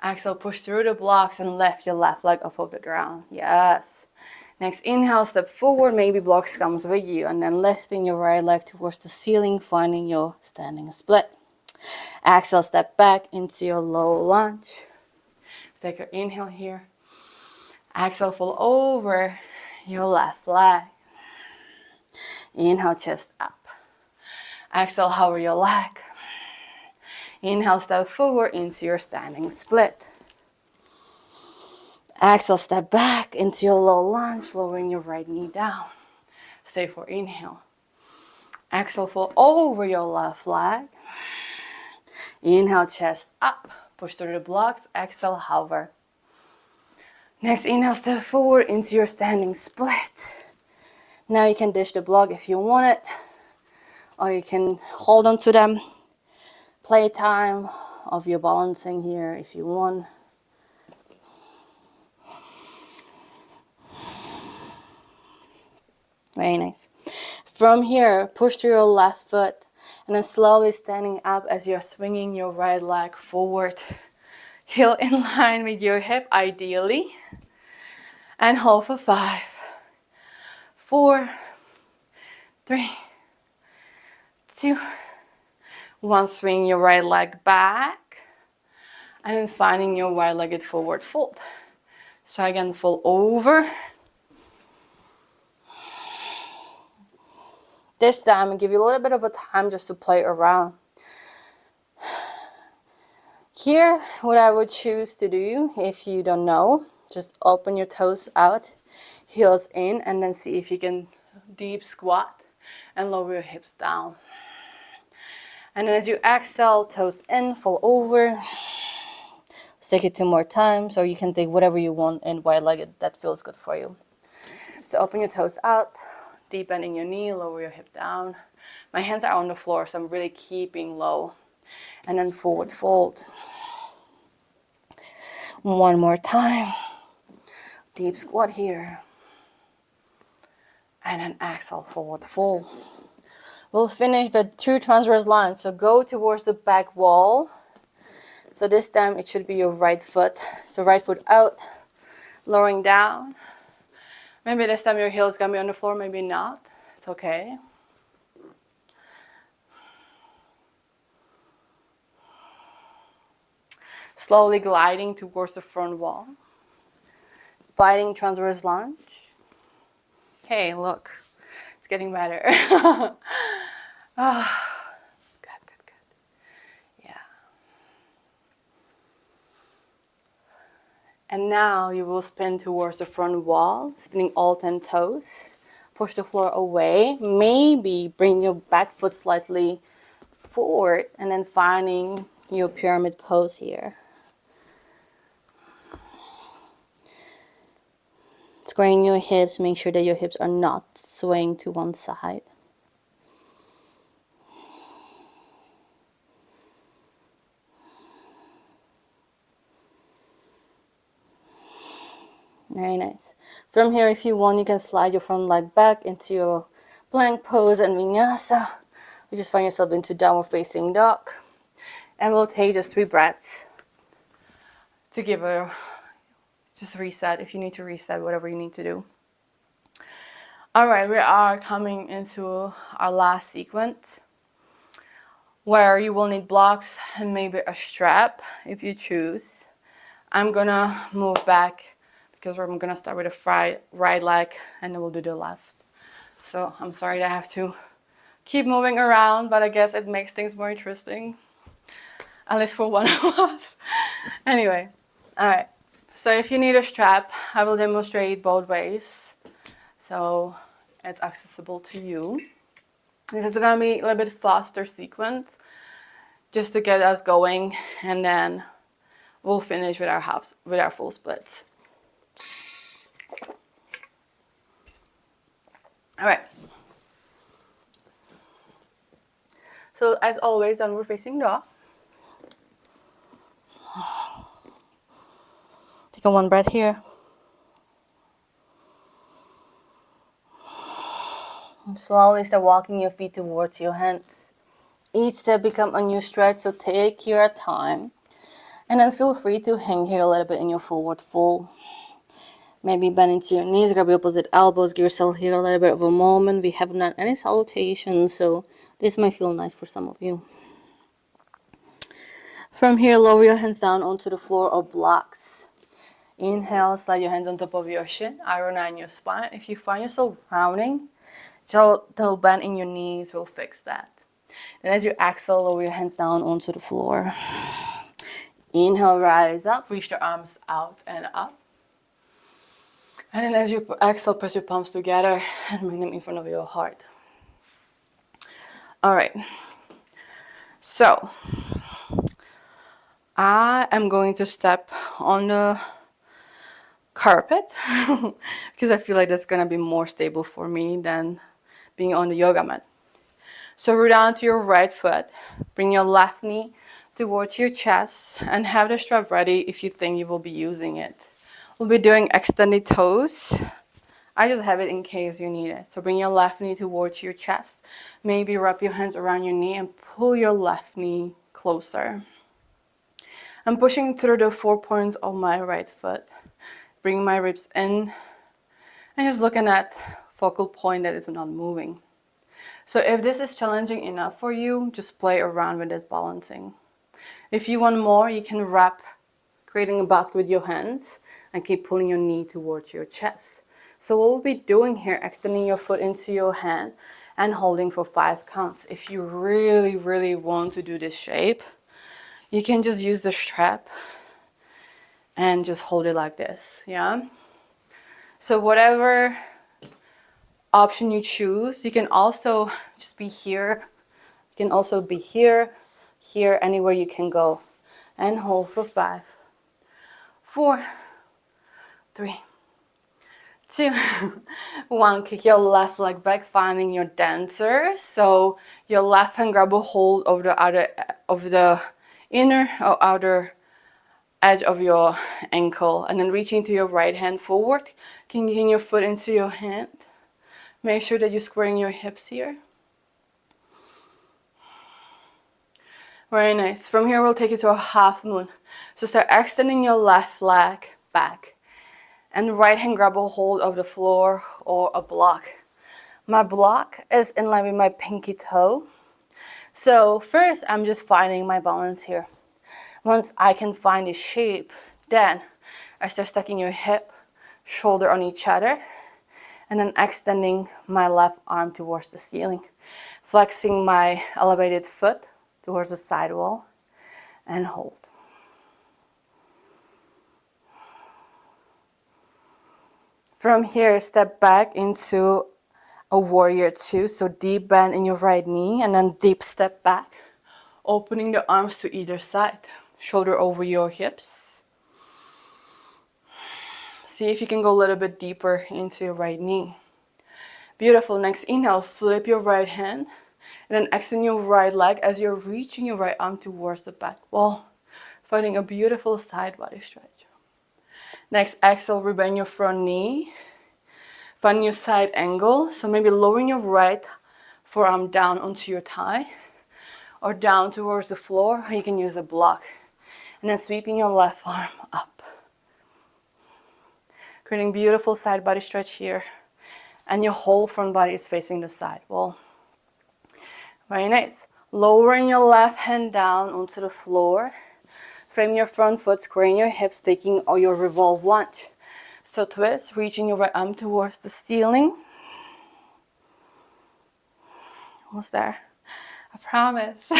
Exhale, push through the blocks and lift your left leg off of the ground. Yes. Next, inhale, step forward. Maybe blocks comes with you. And then lifting your right leg towards the ceiling, finding your standing split. Exhale, step back into your low lunge. Take an inhale here. Exhale, fold over your left leg. Inhale, chest up. Exhale, hover your leg. Inhale, step forward into your standing split. Exhale, step back into your low lunge, lowering your right knee down. Stay for inhale. Exhale, fold over your left leg. Inhale, chest up. Push through the blocks. Exhale, hover. Next, inhale, step forward into your standing split. Now you can dish the block if you want it, or you can hold on to them. Playtime of your balancing here if you want. Very nice. From here, push through your left foot and then slowly standing up as you're swinging your right leg forward. Heel in line with your hip ideally. And hold for 5, 4, 3, 2, 1. Swing your right leg back. And then finding your right-legged forward fold. So again, fold over. This time, I'll give you a little bit of a time just to play around. Here, what I would choose to do, if you don't know, just open your toes out, heels in, and then see if you can deep squat and lower your hips down. And then as you exhale, toes in, fall over. Let's take it 2 more times, or you can take whatever you want and wide-legged that feels good for you. So open your toes out, deep bend in your knee, lower your hip down. My hands are on the floor, so I'm really keeping low. and then forward fold. One more time. Deep squat here. And then exhale, forward fold. We'll finish with 2 transverse lines. So go towards the back wall. So this time it should be your right foot. So right foot out, lowering down. Maybe this time your heel is going to be on the floor, maybe not. It's okay. Slowly gliding towards the front wall. Fighting transverse lunge. Hey, look, it's getting better. Oh, good. Yeah. And now you will spin towards the front wall, spinning all 10 toes. Push the floor away. Maybe bring your back foot slightly forward and then finding your pyramid pose here. Squaring your hips, make sure that your hips are not swaying to one side. Very nice. From here, if you want, you can slide your front leg back into your plank pose and vinyasa. You just find yourself into downward facing dog. And we'll take just 3 breaths to give a just reset if you need to reset whatever you need to do. All right, we are coming into our last sequence where you will need blocks and maybe a strap if you choose. I'm gonna move back because I'm gonna start with a right leg and then we'll do the left. So I'm sorry that I have to keep moving around, but I guess it makes things more interesting, at least for one of us. Anyway, all right. So if you need a strap, I will demonstrate both ways, so it's accessible to you. This is gonna be a little bit faster sequence, just to get us going, and then we'll finish with our full splits. All right. So as always, downward facing dog. Take a 1 breath here. And slowly start walking your feet towards your hands. Each step become a new stretch, so take your time. And then feel free to hang here a little bit in your forward fold. Maybe bend into your knees, grab your opposite elbows, give yourself here a little bit of a moment. We haven't done any salutation, so this might feel nice for some of you. From here, lower your hands down onto the floor or blocks. Inhale, slide your hands on top of your shin, iron your spine. If you find yourself rounding, gentle bend in your knees will fix that. And as you exhale, lower your hands down onto the floor. Inhale, rise up, reach the arms out and up. And then as you exhale, press your palms together and bring them in front of your heart. All right. So, I am going to step on the carpet because I feel like that's going to be more stable for me than being on the yoga mat. So root down to your right foot. Bring your left knee towards your chest and have the strap ready if you think you will be using it. We'll be doing extended toes. I just have it in case you need it. So bring your left knee towards your chest. Maybe wrap your hands around your knee and pull your left knee closer. I'm pushing through the 4 points of my right foot. Bring my ribs in and just looking at focal point that is not moving. So if this is challenging enough for you, just play around with this balancing. If you want more, you can wrap, creating a basket with your hands and keep pulling your knee towards your chest. So what we'll be doing here, extending your foot into your hand and holding for 5 counts. If you really, really want to do this shape, you can just use the strap and just hold it like this, yeah? So whatever option you choose, you can also just be here. You can also be here, here, anywhere you can go. And hold for 5, 4, 3, 2, 1. Kick your left leg back, finding your dancer. So your left hand grab a hold of the inner or outer edge of your ankle, and then reaching to your right hand forward, kicking your foot into your hand. Make sure that you're squaring your hips here. Very nice. From here, we'll take you to a half moon. So start extending your left leg back, and right hand grab a hold of the floor or a block. My block is in line with my pinky toe. So first, I'm just finding my balance here. Once I can find a shape, then I start stacking your hip, shoulder on each other, and then extending my left arm towards the ceiling, flexing my elevated foot towards the side wall, and hold. From here, step back into a warrior 2, so deep bend in your right knee, and then deep step back, opening the arms to either side, shoulder over your hips. See if you can go a little bit deeper into your right knee. Beautiful. Next inhale, flip your right hand, and then extend your right leg as you're reaching your right arm towards the back wall, finding a beautiful side body stretch. Next, exhale, rebend your front knee. Find your side angle, so maybe lowering your right forearm down onto your thigh or down towards the floor. You can use a block. And then sweeping your left arm up. Creating beautiful side body stretch here. And your whole front body is facing the side wall. Very nice. Lowering your left hand down onto the floor. Frame your front foot, squaring your hips, taking all your revolve lunge. So twist, reaching your right arm towards the ceiling. Almost there. I promise.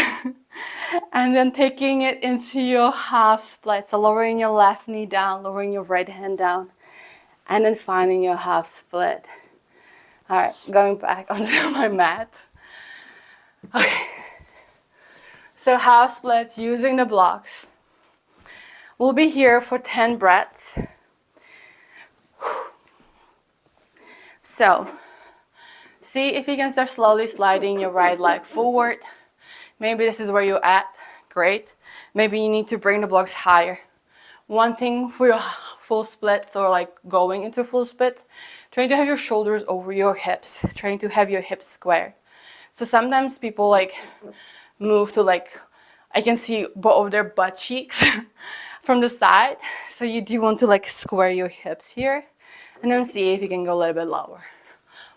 And then taking it into your half split. So lowering your left knee down, lowering your right hand down. And then finding your half split. Alright, going back onto my mat. Okay. So half split using the blocks. We'll be here for 10 breaths. So, see if you can start slowly sliding your right leg forward. Maybe this is where you're at. Great. Maybe you need to bring the blocks higher. One thing for your full splits or like going into full split, trying to have your shoulders over your hips, trying to have your hips square. So sometimes people like move to like, I can see both of their butt cheeks from the side. So you do want to like square your hips here and then see if you can go a little bit lower.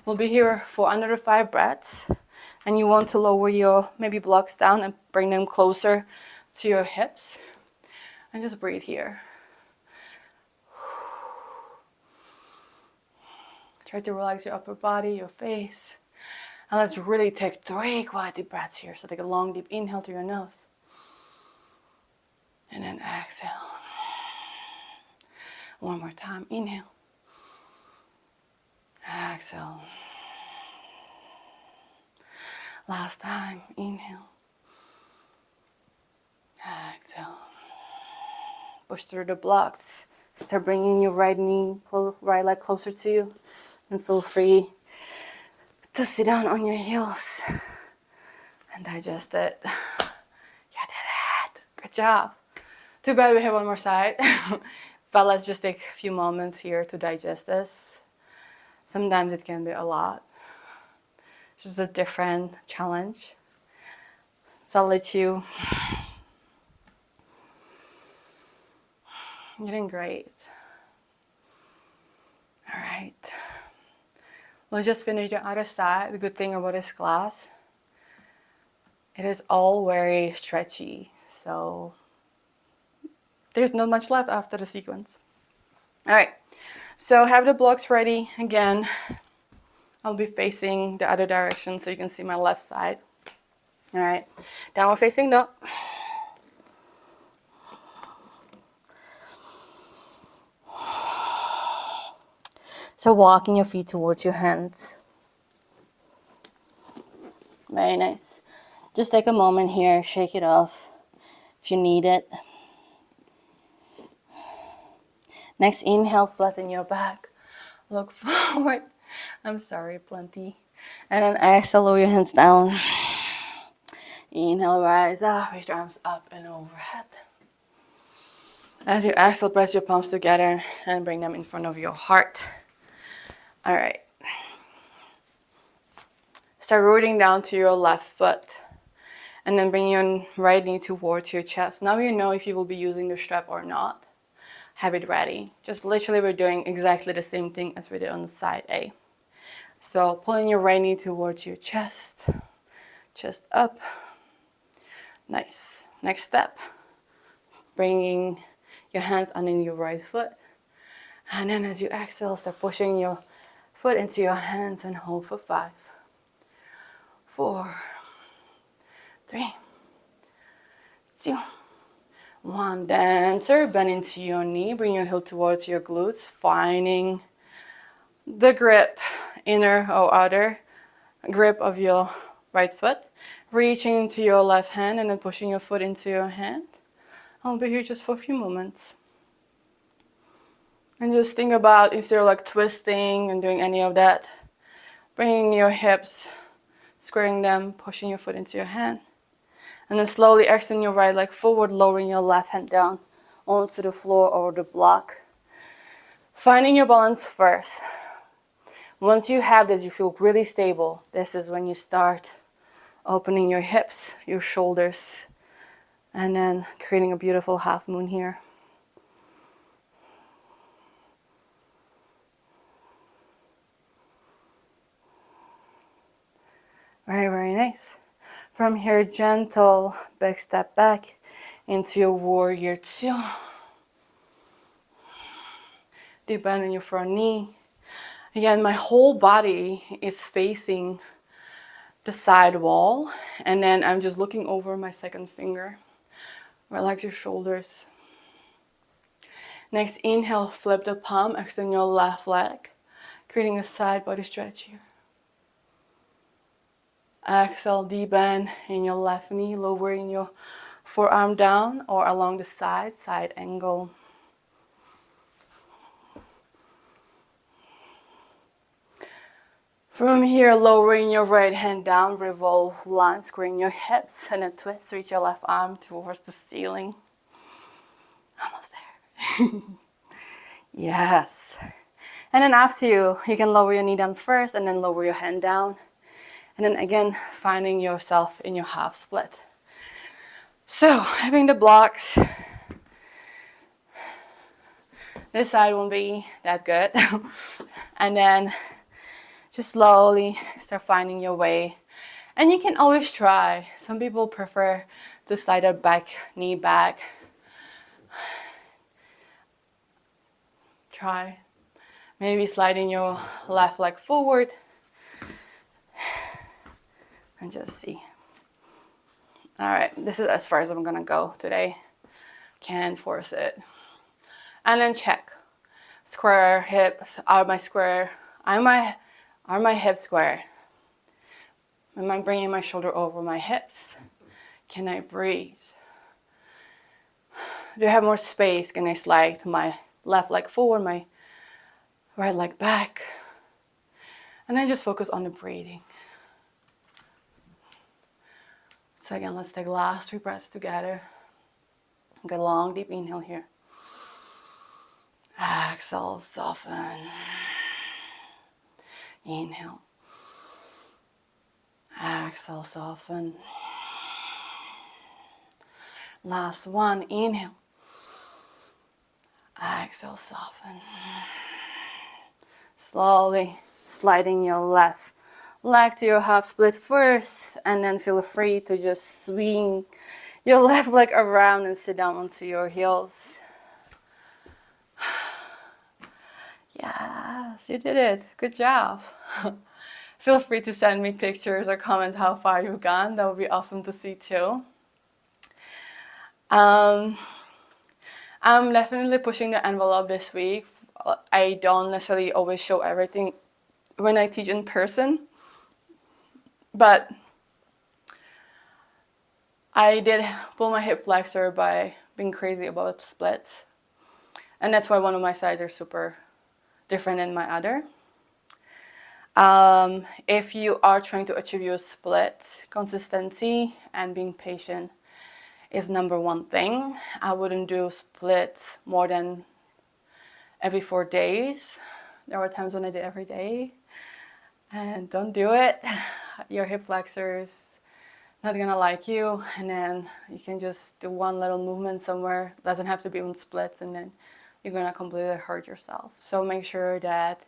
We'll be here for another 5 breaths. And you want to lower your maybe blocks down and bring them closer to your hips. And just breathe here. Try to relax your upper body, your face. And let's really take 3 quality breaths here. So take a long, deep inhale through your nose. And then exhale. One more time. Inhale. Exhale. Last time. Inhale. Exhale. Push through the blocks. Start bringing your right knee, right leg closer to you. And feel free to sit down on your heels and digest it. You did it. Good job. Too bad we have one more side. But let's just take a few moments here to digest this. Sometimes it can be a lot. It's just a different challenge. So I'll let you. You're doing great. All right. We'll just finish the other side. The good thing about this class, it is all very stretchy. So there's not much left after the sequence. All right. So have the blocks ready. Again, I'll be facing the other direction so you can see my left side. All right. Downward facing dog. So walking your feet towards your hands. Very nice. Just take a moment here, shake it off if you need it. Next inhale, flatten your back. Look forward. I'm sorry, plenty. And then exhale, lower your hands down. Inhale, rise up, reach your arms up and overhead. As you exhale, press your palms together and bring them in front of your heart. All right. Start rooting down to your left foot. And then bring your right knee towards your chest. Now you know if you will be using the strap or not. Have it ready. Just literally we're doing exactly the same thing as we did on the side A. So pulling your right knee towards your chest. Chest up. Nice. Next step. Bringing your hands underneath your right foot. And then as you exhale, start pushing your foot into your hands and hold for 5, 4, 3, 2, 1. Dancer, bend into your knee. Bring your heel towards your glutes, finding the grip, inner or outer grip of your right foot. Reaching into your left hand and then pushing your foot into your hand. I'll be here just for a few moments. And just think about, instead of like twisting and doing any of that, bringing your hips, squaring them, pushing your foot into your hand. And then slowly extend your right leg forward, lowering your left hand down onto the floor or the block. Finding your balance first. Once you have this, you feel really stable. This is when you start opening your hips, your shoulders, and then creating a beautiful half moon here. Very, very nice. From here, gentle back step back into your warrior 2. Deep bend in your front knee. Again, my whole body is facing the side wall, and then I'm just looking over my second finger. Relax your shoulders. Next, inhale, flip the palm, extend your left leg, creating a side body stretch here. Exhale, deep bend in your left knee, lowering your forearm down or along the side, side angle. From here, lowering your right hand down, revolve lunge, squaring your hips, and then twist, reach your left arm towards the ceiling. Almost there. Yes. And then after you can lower your knee down first and then lower your hand down. And then again, finding yourself in your half split. So, having the blocks, this side won't be that good. And then just slowly start finding your way. And you can always try. Some people prefer to slide their back knee back. Try. Maybe sliding your left leg forward. And just see. Alright, this is as far as I'm gonna go today. Can't force it. And then check. Square hips. Are my hips square? Am I bringing my shoulder over my hips? Can I breathe? Do I have more space? Can I slide my left leg forward, my right leg back? And then just focus on the breathing. So again, let's take the last 3 breaths together. Get a long, deep inhale here. Exhale, soften. Inhale. Exhale, soften. Last one, inhale. Exhale, soften. Slowly sliding your left leg to your half split first, and then feel free to just swing your left leg around and sit down onto your heels. Yes, you did it. Good job. Feel free to send me pictures or comments how far you've gone. That would be awesome to see too. I'm definitely pushing the envelope this week. I don't necessarily always show everything when I teach in person, but I did pull my hip flexor by being crazy about splits. And that's why one of my sides are super different than my other. If you are trying to achieve your split, consistency and being patient is number one thing. I wouldn't do splits more than every 4 days. There were times when I did every day, and don't do it. Your hip flexors not gonna like you, and then you can just do one little movement somewhere. It doesn't have to be on splits, and then you're gonna completely hurt yourself. So make sure that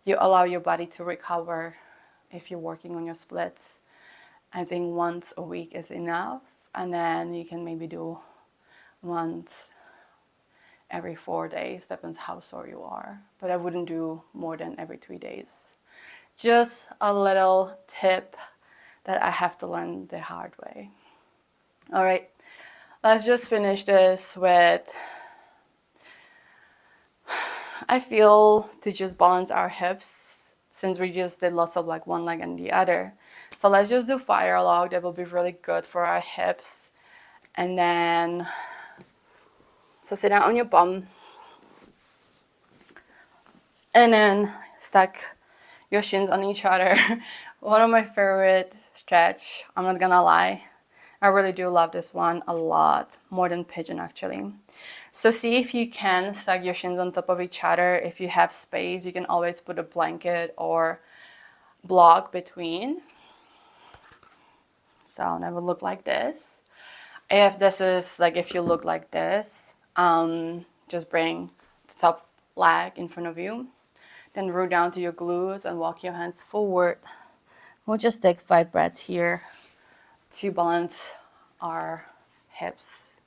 you allow your body to recover if you're working on your splits. I think once a week is enough, and then you can maybe do once every 4 days, depends how sore you are. But I wouldn't do more than every 3 days. Just a little tip that I have to learn the hard way. All right, let's just finish this with, I feel, to just balance our hips, since we just did lots of like one leg and the other. So let's just do fire log. That will be really good for our hips. And then, so sit down on your bum. And then stack your shins on each other. One of my favorite stretch, I'm not gonna lie. I really do love this one a lot, more than pigeon actually. So see if you can stack your shins on top of each other. If you have space, you can always put a blanket or block between. So that would look like this. If you look like this, just bring the top leg in front of you. Then root down to your glutes and walk your hands forward. We'll just take 5 breaths here to balance our hips.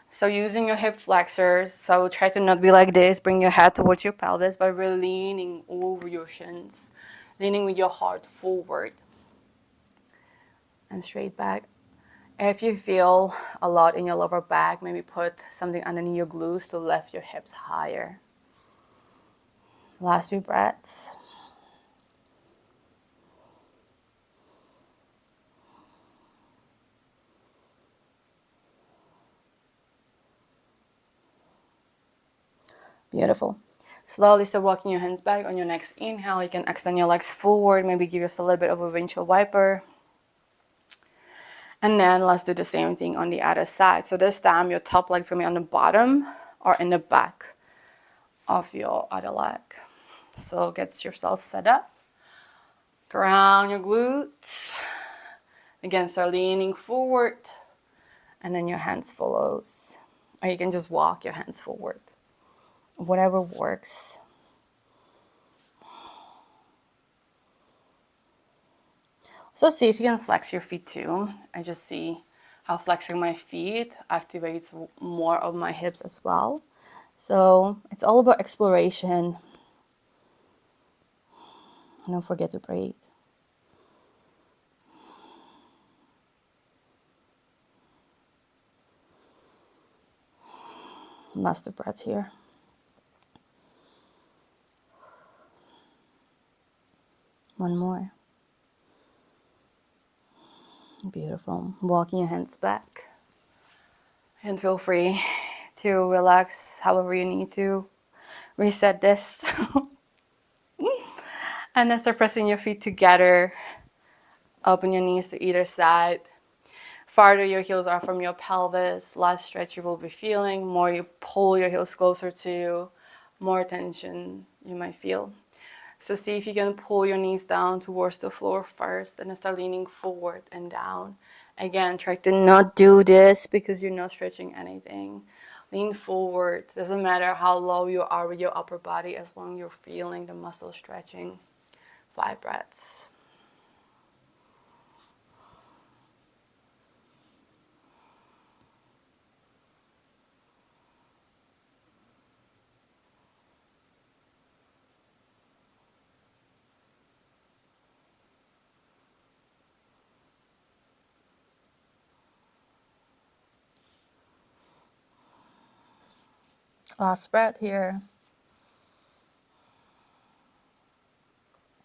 So using your hip flexors, so try to not be like this, bring your head towards your pelvis, but really leaning over your shins, leaning with your heart forward and straight back. If you feel a lot in your lower back, maybe put something underneath your glutes to lift your hips higher. Last 2 breaths. Beautiful. Slowly start walking your hands back. On your next inhale, you can extend your legs forward, maybe give yourself a little bit of a windshield wiper. And then let's do the same thing on the other side. So this time your top leg's gonna be on the bottom or in the back of your other leg. So get yourself set up. Ground your glutes. Again, start leaning forward. And then your hands follows. Or you can just walk your hands forward. Whatever works. So see if you can flex your feet too. I just see how flexing my feet activates more of my hips as well. So it's all about exploration. And don't forget to breathe. Last 2 breaths here. One more. Beautiful. Walking your hands back. And feel free to relax however you need to. Reset this. And then start pressing your feet together. Open your knees to either side. Farther your heels are from your pelvis, less stretch you will be feeling. More you pull your heels closer to you, more tension you might feel. So see if you can pull your knees down towards the floor first and then start leaning forward and down. Again, try to not do this because you're not stretching anything. Lean forward. Doesn't matter how low you are with your upper body as long as you're feeling the muscle stretching. 5 breaths. Last breath here.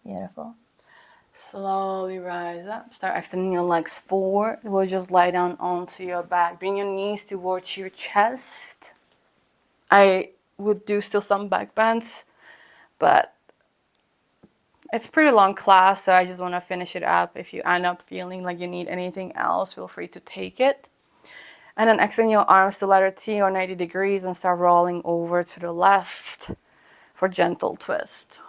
Beautiful. Slowly rise up. Start extending your legs forward. We'll just lie down onto your back. Bring your knees towards your chest. I would do still some back bends, but it's a pretty long class, so I just want to finish it up. If you end up feeling like you need anything else, feel free to take it. And then extend your arms to letter T or 90 degrees and start rolling over to the left for gentle twist.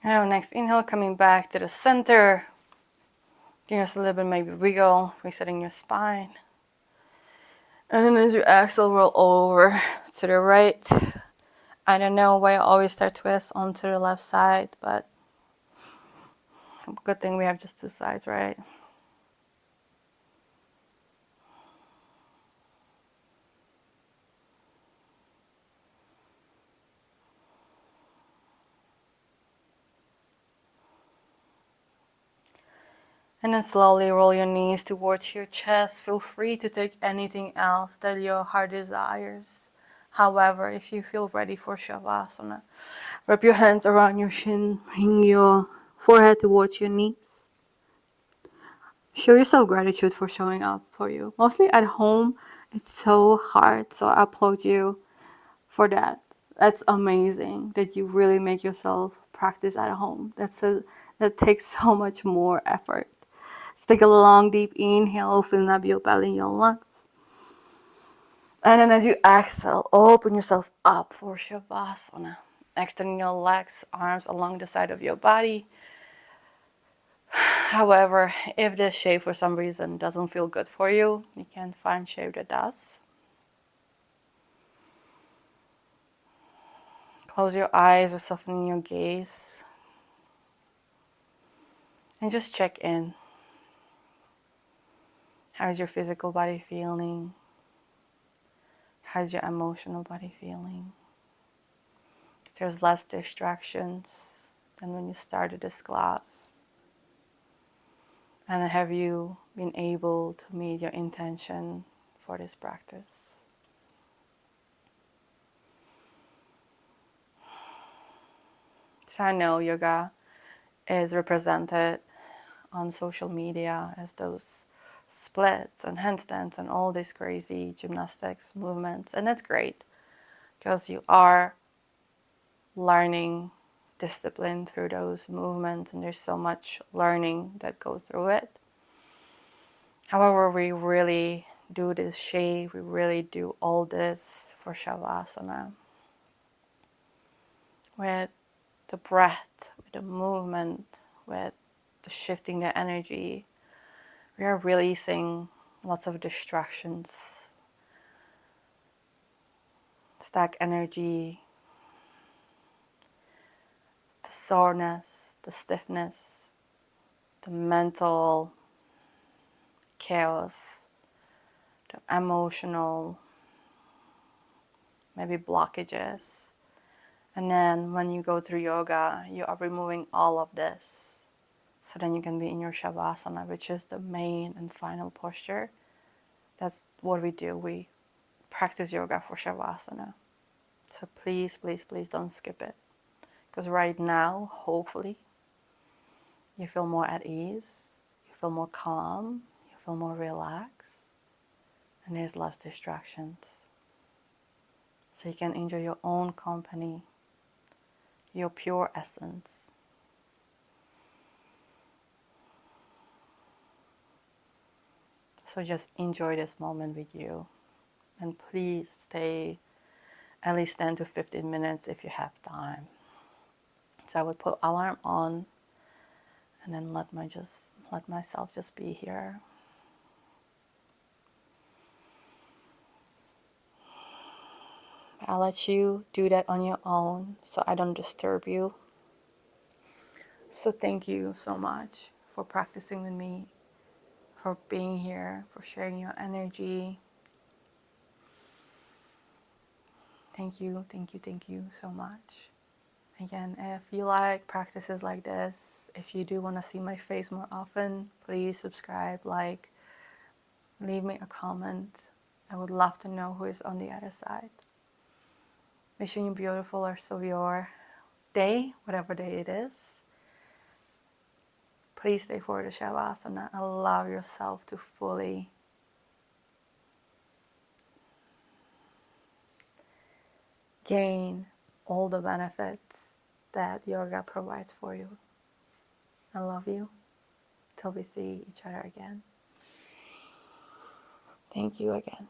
Now next inhale, coming back to the center. Give us a little bit maybe wiggle, resetting your spine. And then as you exhale, roll over to the right. I don't know why I always start twist onto the left side, but good thing we have just two sides, right? And then slowly roll your knees towards your chest. Feel free to take anything else that your heart desires. However, if you feel ready for Shavasana, wrap your hands around your shin, bring your forehead towards your knees. Show yourself gratitude for showing up for you. Mostly at home, it's so hard, so I applaud you for that. That's amazing that you really make yourself practice at home. That takes so much more effort. So take a long deep inhale, filling up your belly and your lungs. And then as you exhale, open yourself up for Shavasana. Extending your legs, arms along the side of your body. However, if this shape for some reason doesn't feel good for you, you can find shape that does. Close your eyes or soften your gaze. And just check in. How is your physical body feeling? How's your emotional body feeling? There's less distractions than when you started this class. And have you been able to meet your intention for this practice? So I know yoga is represented on social media as those splits and handstands and all these crazy gymnastics movements. And that's great because you are learning discipline through those movements, and there's so much learning that goes through it. However, we really do this shape, we really do all this for Shavasana. With the breath, with the movement, with the shifting the energy, we are releasing lots of distractions, stack energy, the soreness, the stiffness, the mental chaos, the emotional, maybe blockages. And then when you go through yoga, you are removing all of this. So then you can be in your Shavasana, which is the main and final posture. That's what we do. We practice yoga for Shavasana. So please, please, please don't skip it. Because right now, hopefully, you feel more at ease, you feel more calm, you feel more relaxed, and there's less distractions. So you can enjoy your own company, your pure essence. So just enjoy this moment with you. And please stay at least 10 to 15 minutes if you have time. So I would put alarm on and then let myself just be here. I'll let you do that on your own so I don't disturb you. So thank you so much for practicing with me, for being here, for sharing your energy. Thank you, thank you, thank you so much. Again, if you like practices like this, if you do want to see my face more often, please subscribe, like, leave me a comment. I would love to know who is on the other side. Wishing you beautiful rest of your day, whatever day it is. Please stay for the Shavasana. Allow yourself to fully gain all the benefits that yoga provides for you. I love you. Till we see each other again. Thank you again.